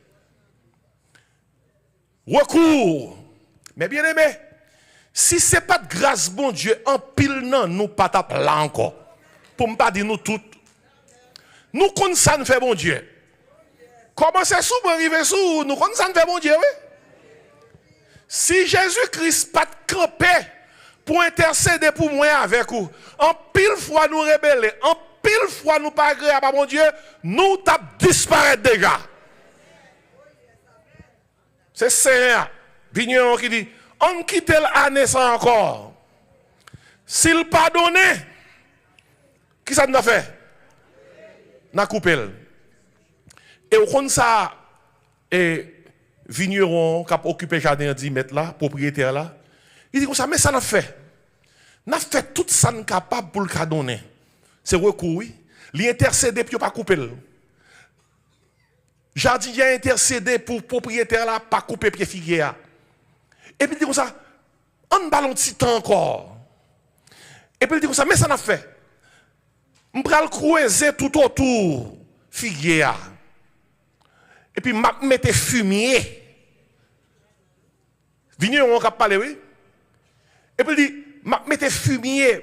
Recours. Mais bien aimé, si ce n'est pas de grâce, bon Dieu, en pile, non, nous pas là encore. Pour ne pas dire nous toutes. Nous connaissons ça, nous fait bon Dieu. Comment c'est sous, arriver sous, nous connaissons ça, nous fait bon Dieu, oui. Si Jésus-Christ pas campé pour intercéder pour moi avec vous, en pile fois nous rebeller, en pile fois nous pas agréable à mon Dieu, nous t'avons disparaître déjà. C'est Seigneur, vigneron qui dit, on quitte l'année ça encore. S'il pas donné, qui ça nous a fait? N'a coupé. Et au compte ça, et vigneron qui a occupé le jardin 10 mètres là, propriétaire là, il dit comme ça, mais ça n'a fait. N'a fait tout ça capable pour le donner. C'est recours, oui. Il intercédé pour ne pas couper. Jardinier a intercédé pour le propriétaire là, pas couper pied figuier. Et puis il dit comme ça, on ballon petit temps encore. Et puis il dit comme ça, mais ça n'a fait. On va le creuser tout autour figuier. Et puis, je mette fumier. Vigneron qui a parlé, oui. Et puis, il dit, je mette fumier.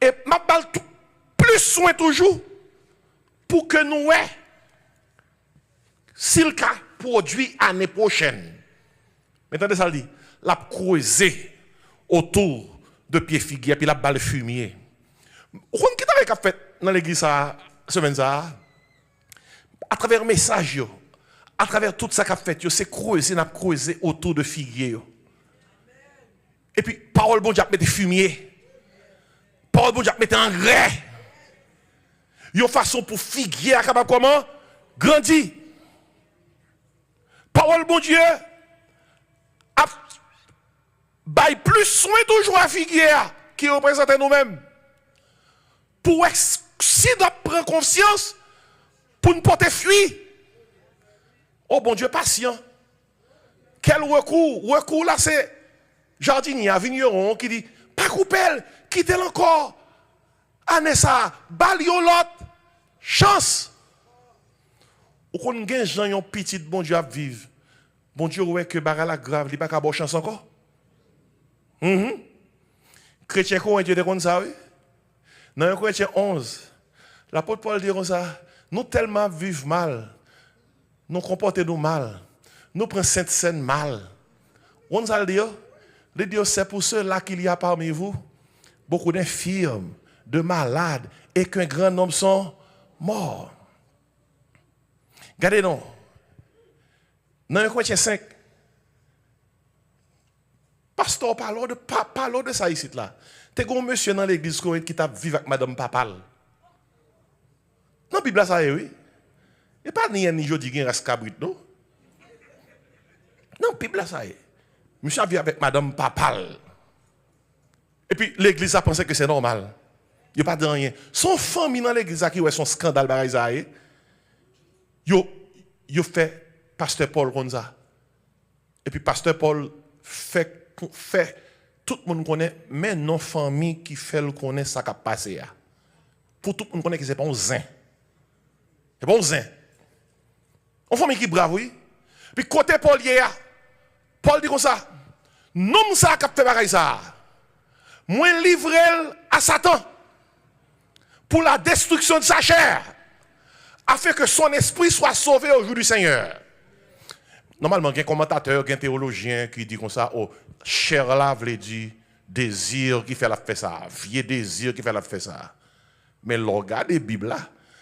Et je parle plus soin toujours pour que nous, si le cas produit l'année prochaine. Maintenant, ça dit, la creuser autour de pied figuier, puis la balle fumier. Vous savez qui a fait dans l'église la semaine ça? À travers le message, à travers tout ça qu'a fait, c'est creuser, n'a creusé autour de figuier. Et puis, parole bon Dieu a mis fumier. Parole bon Dieu a mis engrais. Une façon pour figuier à capable comment? Grandir. Parole bon Dieu a bail plus soin toujours à figuier qui représente nous-mêmes. Pour si nous prenons conscience, pour ne pas te fuir. Oh bon Dieu, patient. Quel recours? Recours là, c'est jardinier, vigneron qui dit, pas couper, quittez-le encore. Année ça, balio l'autre, chance. Ou qu'on gagne gens yon petit bon Dieu à vivre. Bon Dieu ouais que bagala grave, il pas ka bon chance encore. Chrétien quoi Dieu de comme ça oui. Dans Corinthiens 11, l'apôtre Paul dit comme ça, nous tellement vivons mal, nous comportons mal, nous prenons sainte scène mal. On ça le dit, c'est pour ceux-là qu'il y a parmi vous beaucoup d'infirmes, de malades et qu'un grand nombre sont morts. Regardez non. Dans 1 Corinthiens 5, pasteur parle de ça ici là. T'es un monsieur dans l'église qui t'a vécu avec madame Papal. Non, Bible ça oui. Et pas ni jodi gen race cabrit non. Non, Bible ça est. Monsieur a vécu avec madame Papal. Et puis l'église a pensé que c'est normal. Il n'y a pas de rien. Son famille dans l'église qui ouais son scandale bagaille ça est. Yo fait pasteur Paul comme ça. Et puis pasteur Paul fait tout le monde connaît mais non famille qui fait le connaît ça qui a passé. Pour tout le monde connaît que c'est pas un zin. C'est pas un zin. On famille qui brave oui. Puis côté Paul hier, Paul dit comme ça. Non ça qui a fait bagaille ça. Moi livré à Satan pour la destruction de sa chair afin que son esprit soit sauvé au jour du Seigneur. Normalement, il y a un commentateur, un théologien qui dit comme ça, oh, chair là, veut dire désir qui fait la fait ça, vieux désir qui fait la fait ça. Mais le regard des Bibles là,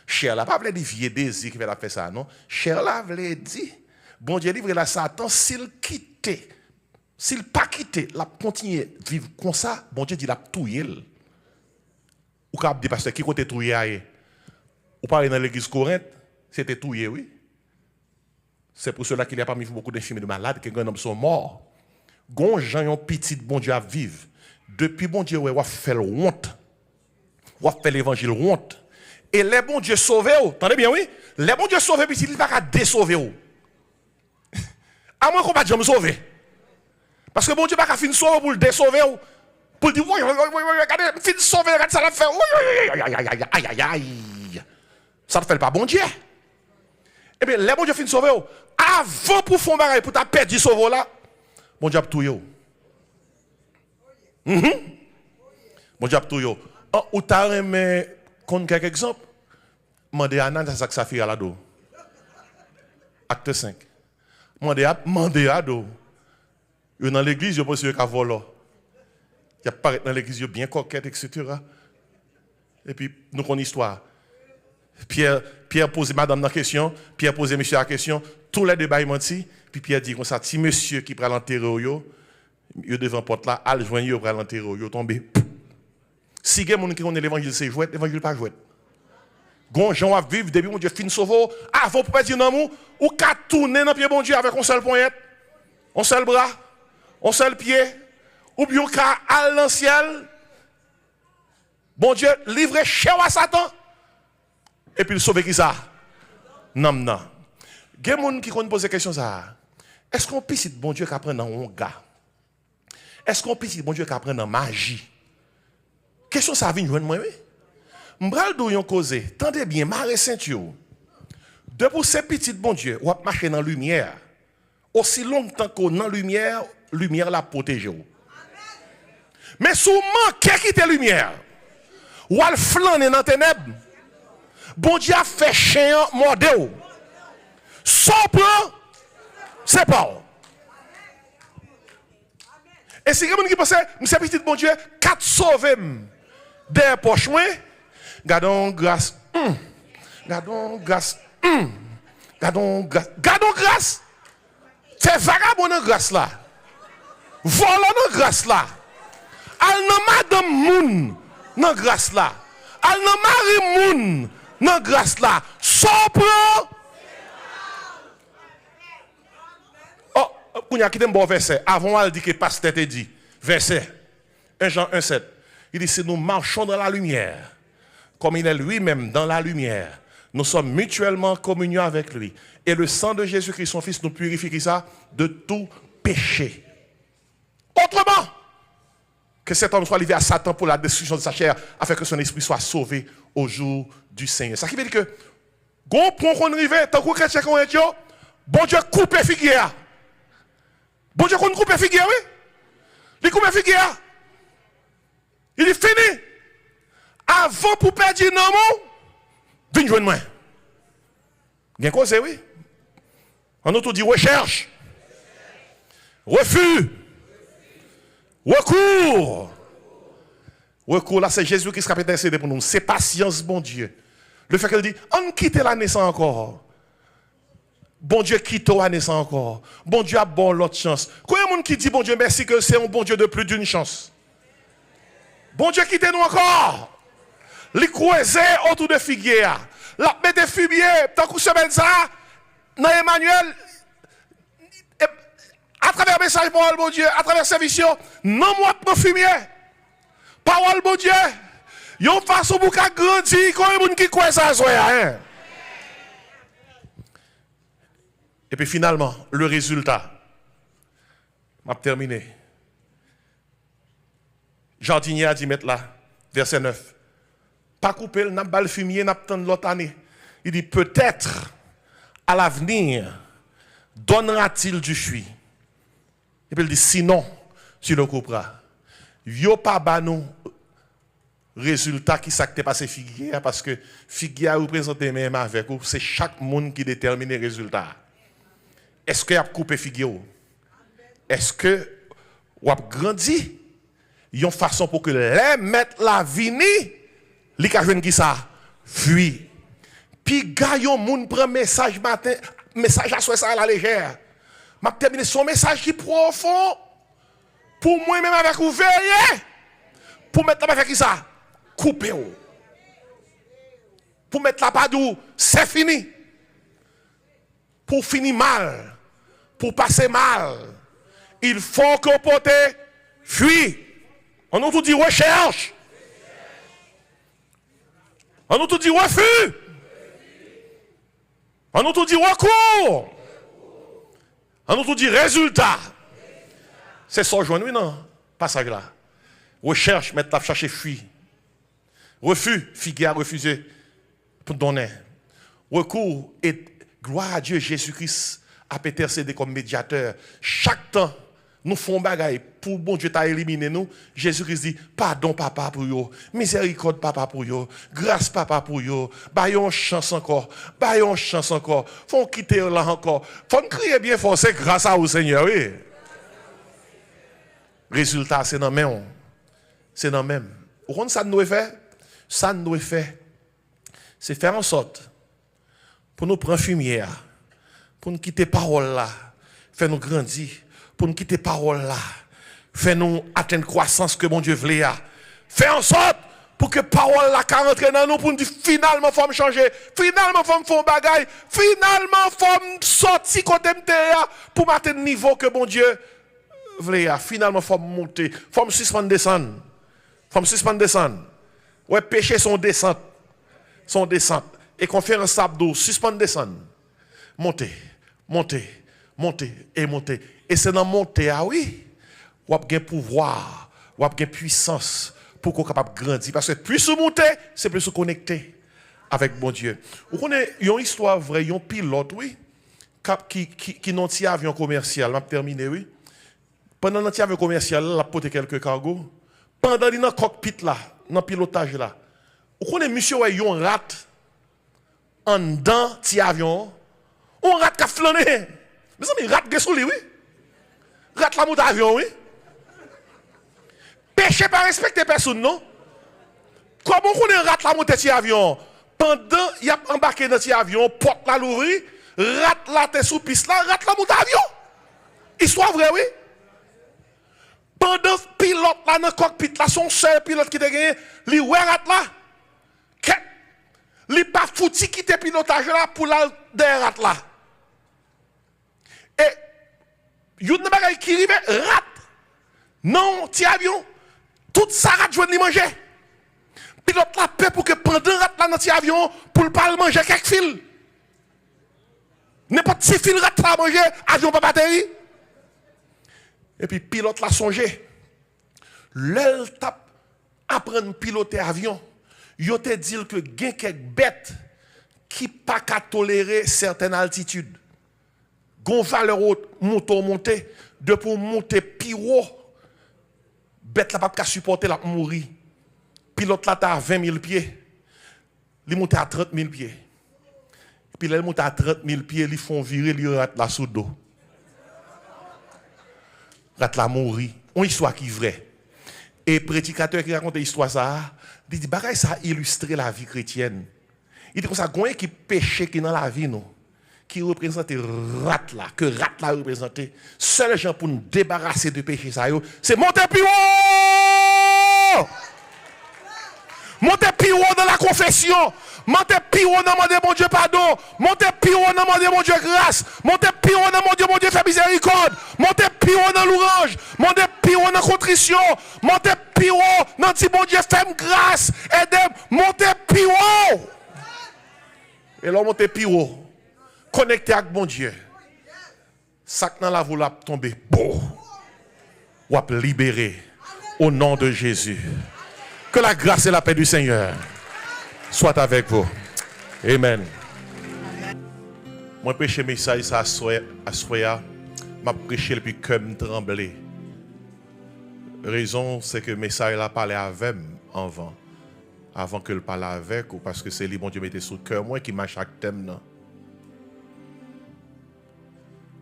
chair là, pas veut dire vieux désir qui fait la fait ça, non. Chair là, veut dire, bon Dieu livre la Satan, s'il quittait, s'il pas quitté, la continuer vivre comme ça, bon Dieu dit la touyer. Ou quand dit pasteur qui côté touyer, ou parler dans l'église Corinthe, c'était touyer, oui. C'est pour cela qu'il n'y a pas mis beaucoup d'infirmiers de malades, que les hommes sont morts. Gon gens ont petit bon Dieu à vivre. Depuis bon Dieu, on fait le honte. On fait l'évangile honte. Et les bon Dieu sauvés, attendez bien, oui? Les bon Dieu sauvés, puis il ne va pas désauver. À moins qu'on ne va pas me sauver. Parce que bon Dieu ne va pas finir sauver pour le désauver. Pour dire, oui, regardez, fin sauver, regardez ça l'a fait. Aïe. Ça ne fait pas bon Dieu. Eh bien, les bon Dieu fin sauver. Avant pour faire un bagage, pour ta perdre du sauver là, bon Dieu a tout yo. Bon Dieu a tout yo. Ou t'as aimé qu'on quelques exemples. Mandez à Nan ça fait à la do. Acte 5. Mandez à do. Yo dans l'église, yo pense que volé. Il apparaît dans l'église, yo bien coquette etc. Et puis nous connaissons l'histoire. Pierre pose madame la question, Pierre pose monsieur la question, tous les débats ils menti, puis Pierre dit comme ça, si monsieur qui prend l'enterrer yo devant porte là, al joindre yo prend l'enterrer yo tomber. Si quelqu'un monde qui connaît l'évangile c'est jouet, l'évangile pas jouet. Gon Jean va vivre depuis mon Dieu fin sauver, avant pour pas dire non ou qu'à tourner dans pied bon Dieu avec un seul poignette, un seul bras, un seul pied, ou bien qu'à aller dans le ciel. Bon Dieu livrer chez à Satan. Et puis il sauve qui ça? Non. Il y a des gens qui pose la question ça. Est-ce qu'on peut bon Dieu qui apprend dans un gars? Est-ce qu'on peut bon Dieu qui apprend dans magie? Question ça vient joindre moi oui. M'bral do yon cause. Tendez bien, marre ceinture. De pour ces petits bon Dieu, ou marcher dans la lumière. Aussi longtemps qu'on dans la lumière la protège. Mais souvent qu'est quitter la lumière? Ou al flâner dans ténèbres. Bon Dieu a fait chien mordé. Son plan, c'est pas. Et si quelqu'un qui pense, monsieur petit bon Dieu, 4 sauver des poches, gardons grâce. Gardons grâce. Gardons grâce. C'est vagabond de grâce là. Volant de grâce là. Al nan madame moun dans grâce là. Al nan mari moun dans grâce là. Son plan. Oh, qu'on y a quitté un bon verset. Avant, elle dit que pasteur te dit. Verset 1 Jean 1,7. Il dit, si nous marchons dans la lumière, comme il est lui-même dans la lumière, nous sommes mutuellement en communion avec lui. Et le sang de Jésus-Christ, son Fils, nous purifie ça de tout péché. Autrement, que cet homme soit livré à Satan pour la destruction de sa chair, afin que son esprit soit sauvé au jour du Seigneur. Ça qui veut dire que, gon point qu'on arrive, tant que chrétien qu'on est, bon Dieu coupe figuière. Bon Dieu qu'on coupe figuière, oui? Il coupe figuière. Il est fini. Avant pour perdre non, viens joindre moi. Bien quoi c'est, oui? On nous tout dit recherche, refus, recours, Recours là, c'est Jésus-Christ qui a intercédé pour nous. C'est patience, bon Dieu. Le fait qu'elle dit, on quitte la naissance encore. Bon Dieu quitte la naissance encore. Bon Dieu a bon l'autre chance. Quand il y a des gens qui dit, bon Dieu, merci que c'est un bon Dieu de plus d'une chance. Bon Dieu quitte nous encore. Les croisés autour de figuier. La met des fumiers, tant que semaine ça, dans Emmanuel, à travers le message pour bon Dieu, à travers la service, non moi pour fumier. Parole bon Dieu. Yon façon pour qu'a grandi quand il y a qui croit ça hein. Et puis finalement, le résultat. M'a terminé. Jardinier a dit mettre là, verset 9. Pas couper, n'a pas le fumier, n'a pas l'autre année. Il dit peut-être à l'avenir donnera-t-il du fruit. Et puis il dit sinon, tu le couperas. Yo pas ba nous résultat qui s'est passé figuier parce que figuier représente même avec vous, c'est chaque monde qui détermine le résultat. Est-ce que y a coupé figuier? Est-ce que ou a grandi? Yon façon pour que les mettre la vini, li ka jwenn qui ça? Fuit. Puis gars yon moun prend message matin, message à soir ça à la légère. M'a terminé son message qui profond. Pour moi même avec vous veiller. Pour mettre la avec qui ça? Couper. Pour mettre la padou, c'est fini. Pour finir mal, pour passer mal, il faut que porte fuit. On nous tout dit recherche. On nous tout dit refus. On nous tout dit recours. On nous tout dit résultat. C'est ça, joindre, oui, non? Passage là. Recherche, mettre la chercher fuit. Refus, figuier a refusé pour donner. Recours et gloire à Dieu, Jésus-Christ a intercédé comme médiateur. Chaque temps, nous faisons bagaille pour bon Dieu t'a éliminé nous. Jésus-Christ dit pardon papa pour yo, miséricorde papa pour yo, grâce papa pour yo. Bayon chance encore, bayon chance encore. Faut quitter là encore. Faut crier bien fort, c'est grâce à vous Seigneur, oui. Résultat c'est dans même. C'est dans même. Vous comprenez ça nous doit faire? Ça nous doit faire. C'est faire en sorte pour nous prendre fumière, pour nous quitter parole là, faire nous grandir, pour nous quitter parole là, faire nous atteindre croissance que mon Dieu voulait. Faire en sorte pour que parole là rentre dans nous pour nous dire finalement faut me changer, finalement faut me faire bagaille, finalement faut me sortir côté m'téa pour m'atteindre niveau que mon Dieu voulait. Finalement faut me monter, faut me suspendre descendre. Faut me suspendre descendre. Ouais, péché son descente. Son descente. Et conférence abdo, suspendre descendre. Monter, monter, monter et monter. Et c'est dans monter, ah oui, ou a un pouvoir, ou a une puissance pour qu'on soit capable de grandir. Parce que plus vous montez, c'est plus vous connecter avec bon Dieu. Vous connaissez une histoire vraie, un pilote, oui, qui n'a pas avion commercial. Je vais terminer, oui. Pendant notre avion commercial, il a porté quelques cargos. Pendant le cockpit là, dans le pilotage là, vous connaissez monsieur a un rat en dedans de l'avion, un rat qui a flâné. Mais ça, rat qui est sous lui, oui. Rat la moute avion, oui. Péché pas respecter personne, non? Comment on connaît rat la moute de l'avion? Pendant il a embarqué dans l'avion, porte la l'ouvrir, rat la tête sous piste là, rat la moute avion. Histoire vraie, oui. Pendant le pilote là dans le cockpit, là, son seul pilote qui te gagné, il ouais rat là. Il pas foutu quitter le pilotage là pour la derrière rat là. Et il y a une bagaille qui arrive, rat. Non, petit avion. Tout ça rat joue de manger. Pilote là paix pour que pendant rat là dans petit avion, pour ne pas manger quelques fils. N'importe si fil rat là manger, avion pas batterie. Et puis, pilote l'a songé. L'elle tape apprendre à piloter avion. Yo te dit que gen quelques bêtes qui pas qu'à tolérer certaines altitudes. Gon valeur moto monter, de pour monter piro, bête la pas qu'à supporter la mourir. Pilote là à 20 000 pieds. Il monte à 30 000 pieds. Puis là, il monte à 30 000 pieds, ils font virer, ils ratent la sous d'eau. Rat la mourir. On histoire qui est vraie. Et prédicateur qui raconte l'histoire ça, il dit bagaille ça a illustré la vie chrétienne. Il dit comme ça goyen qui péché qui dans la vie nous qui représente rat là que rat là représente seul gens pour nous débarrasser de péché ça c'est monter plus haut. Montez plus haut dans la confession. Montez plus haut dans demander mon Dieu pardon. Montez plus haut dans demander mon Dieu grâce. Montez plus haut dans mon Dieu fait miséricorde. Montez plus haut dans l'ouange. Montez plus haut dans contrition. Montez plus haut dans dit mon Dieu fait grâce. Aidez, montez plus haut. Et là montez plus haut. Connecté avec mon Dieu. Ça que dans la vous l'a tombé. Bon. Ou à libérer au nom de Jésus. Que la grâce et la paix du Seigneur soient avec vous. Amen. Moi, prêcher le message à Soya, m'a prêché depuis que je tremblais. La raison, c'est que le message a parlé avec moi avant que je parle avec vous, parce que c'est lui, mon Dieu, mettait sous le cœur, moi qui m'a chaque thème. Non.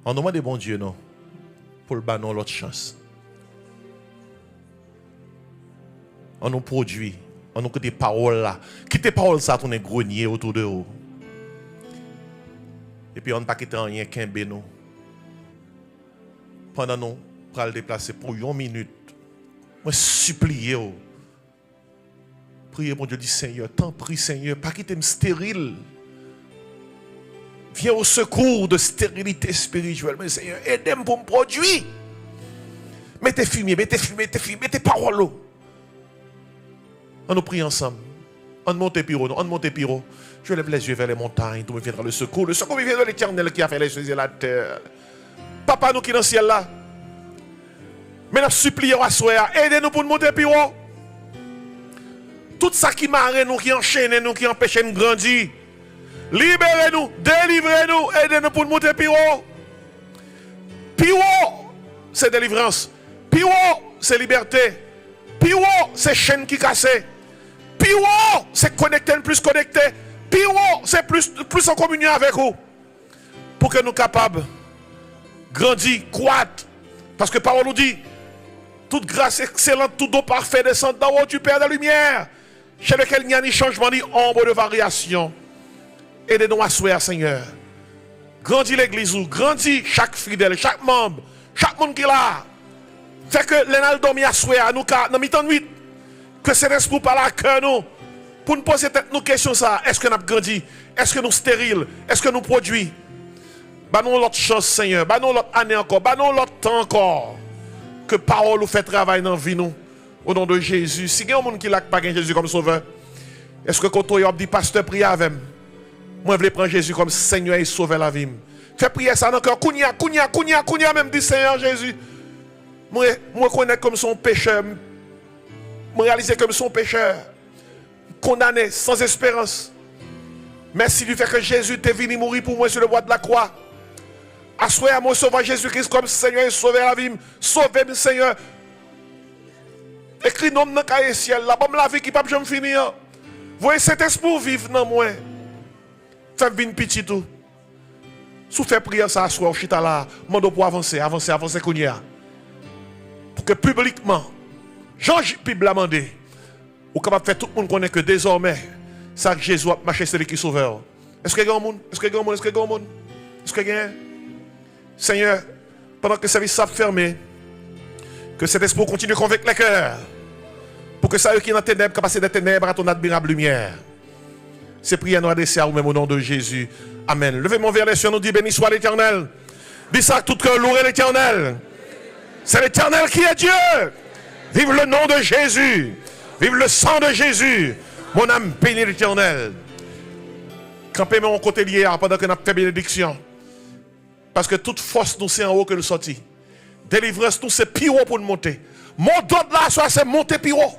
On demande bon Dieu, non, pour le banon l'autre chance. On nous produit, on nous des paroles là. Quittez paroles ça, on est grenier autour de vous. Et puis on ne pas quitter rien qu'un bénou. Pendant nous, pour le déplacer pour 1 minute, moi supplier. Priez mon Dieu, dit Seigneur, t'en prie Seigneur, pas quitter me stérile. Viens au secours de stérilité spirituelle, mais Seigneur, aidez-moi pour me produire. Mettez fumier, mettez paroles. On nous prie ensemble. On monte Piro. Je lève les yeux vers les montagnes, tout me viendra le secours. Le secours vient de l'Éternel qui a fait les choses et la terre. Papa, nous qui dans le ciel là. Mais nous supplions à soi, aidez-nous pour nous monter Piro. Tout ça qui marre nous, qui enchaîne nous, qui empêche nous de grandir. Libérez-nous, délivrez-nous, aidez-nous pour nous monter Piro. Piro, c'est délivrance. Piro, c'est liberté. Piro, c'est chaîne qui casse. Piro, c'est connecter plus connecté. Piro, c'est plus en communion avec vous. Pour que nous soyons capables de grandir, croître. Parce que parole nous dit, toute grâce excellente, tout don parfait descend d'en haut du Père de la lumière, chez lequel il n'y a ni changement ni ombre de variation. Aidez-nous à souhaiter, Seigneur. Grandis l'église, grandis chaque fidèle, chaque membre, chaque monde qui est là. Fait que l'enal dormi à souhaiter, nous, dans mi-temps de nuit, que c'est l'esprit par la cœur nous, pour nous poser nos questions ça. Est-ce que nous avons grandi? Est-ce que nous stériles? Est-ce que nous produisons? Bah nous l'autre chance, Seigneur. Bah nous l'autre année encore. Bah nous l'autre temps encore. Que parole nous fait travail dans la vie nous. Au nom de Jésus. Si il y a un monde qui n'a pas Jésus comme sauveur, est-ce que quand on dit pasteur prier avec moi, je veux prendre Jésus comme Seigneur et sauver la vie. Fais prier ça dans le cœur. Kounia, même dit Seigneur Jésus. Moi connais comme son pécheur. Me réaliser comme son pécheur, condamné, sans espérance. Merci du fait que Jésus t'est venu mourir pour moi sur le bois de la croix. Assoyez à moi, sauver Jésus-Christ comme Seigneur et sauver la vie. Sauvez-moi, Seigneur. Écris nom dans le cahier ciel, là, bon, la vie qui ne peut jamais finir. Voyez cet esprit vivre dans moi. Faites venir petit tout. Si vous faites prier ça, assoyez au chita là, mando pour avancer, Kounia. Pour que publiquement, Jean-Bible l'a demandé, ou capable de faire tout le monde connaît que désormais, ça que Jésus a marché, c'est lui qui sauveur. Est-ce qu'il y a un monde? Est-ce qu'il y a un Seigneur, pendant que le service soit fermé, que cet esprit continue à convaincre les cœurs, pour que ça qui est dans les ténèbres, capacité des ténèbres à ton admirable lumière. Ces prières nous adressées à vous-même au nom de Jésus. Amen. Levez-moi vers les cieux, nous dit béni soit l'Éternel. Dis ça tout cœur, louez l'Éternel. C'est l'Éternel qui est Dieu. Vive le nom de Jésus. Vive le sang de Jésus. Mon âme bénit l'Éternel. Campez mon côté lié pendant que nous avons fait bénédiction. Parce que toute force nous c'est en haut que nous sortis. Délivrance nous c'est plus haut pour nous monter. Mon dos là c'est monter plus haut.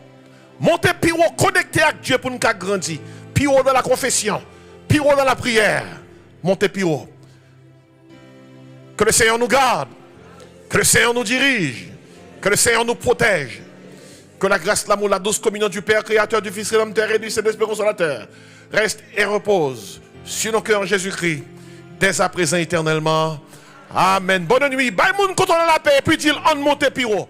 Monter plus haut, connecté avec Dieu pour nous grandir. Plus haut dans la confession. Plus haut dans la prière. Monter plus haut. Que le Seigneur nous garde. Que le Seigneur nous dirige. Que le Seigneur nous protège. Que la grâce, l'amour, la douce communion du Père, Créateur du Fils, Créateur terre et du Saint-Esprit Consolateur, reste et repose sur nos cœurs en Jésus-Christ, dès à présent éternellement. Amen. Bonne nuit. Bye moun, quand on a la paix, puis dit, on monte plus haut.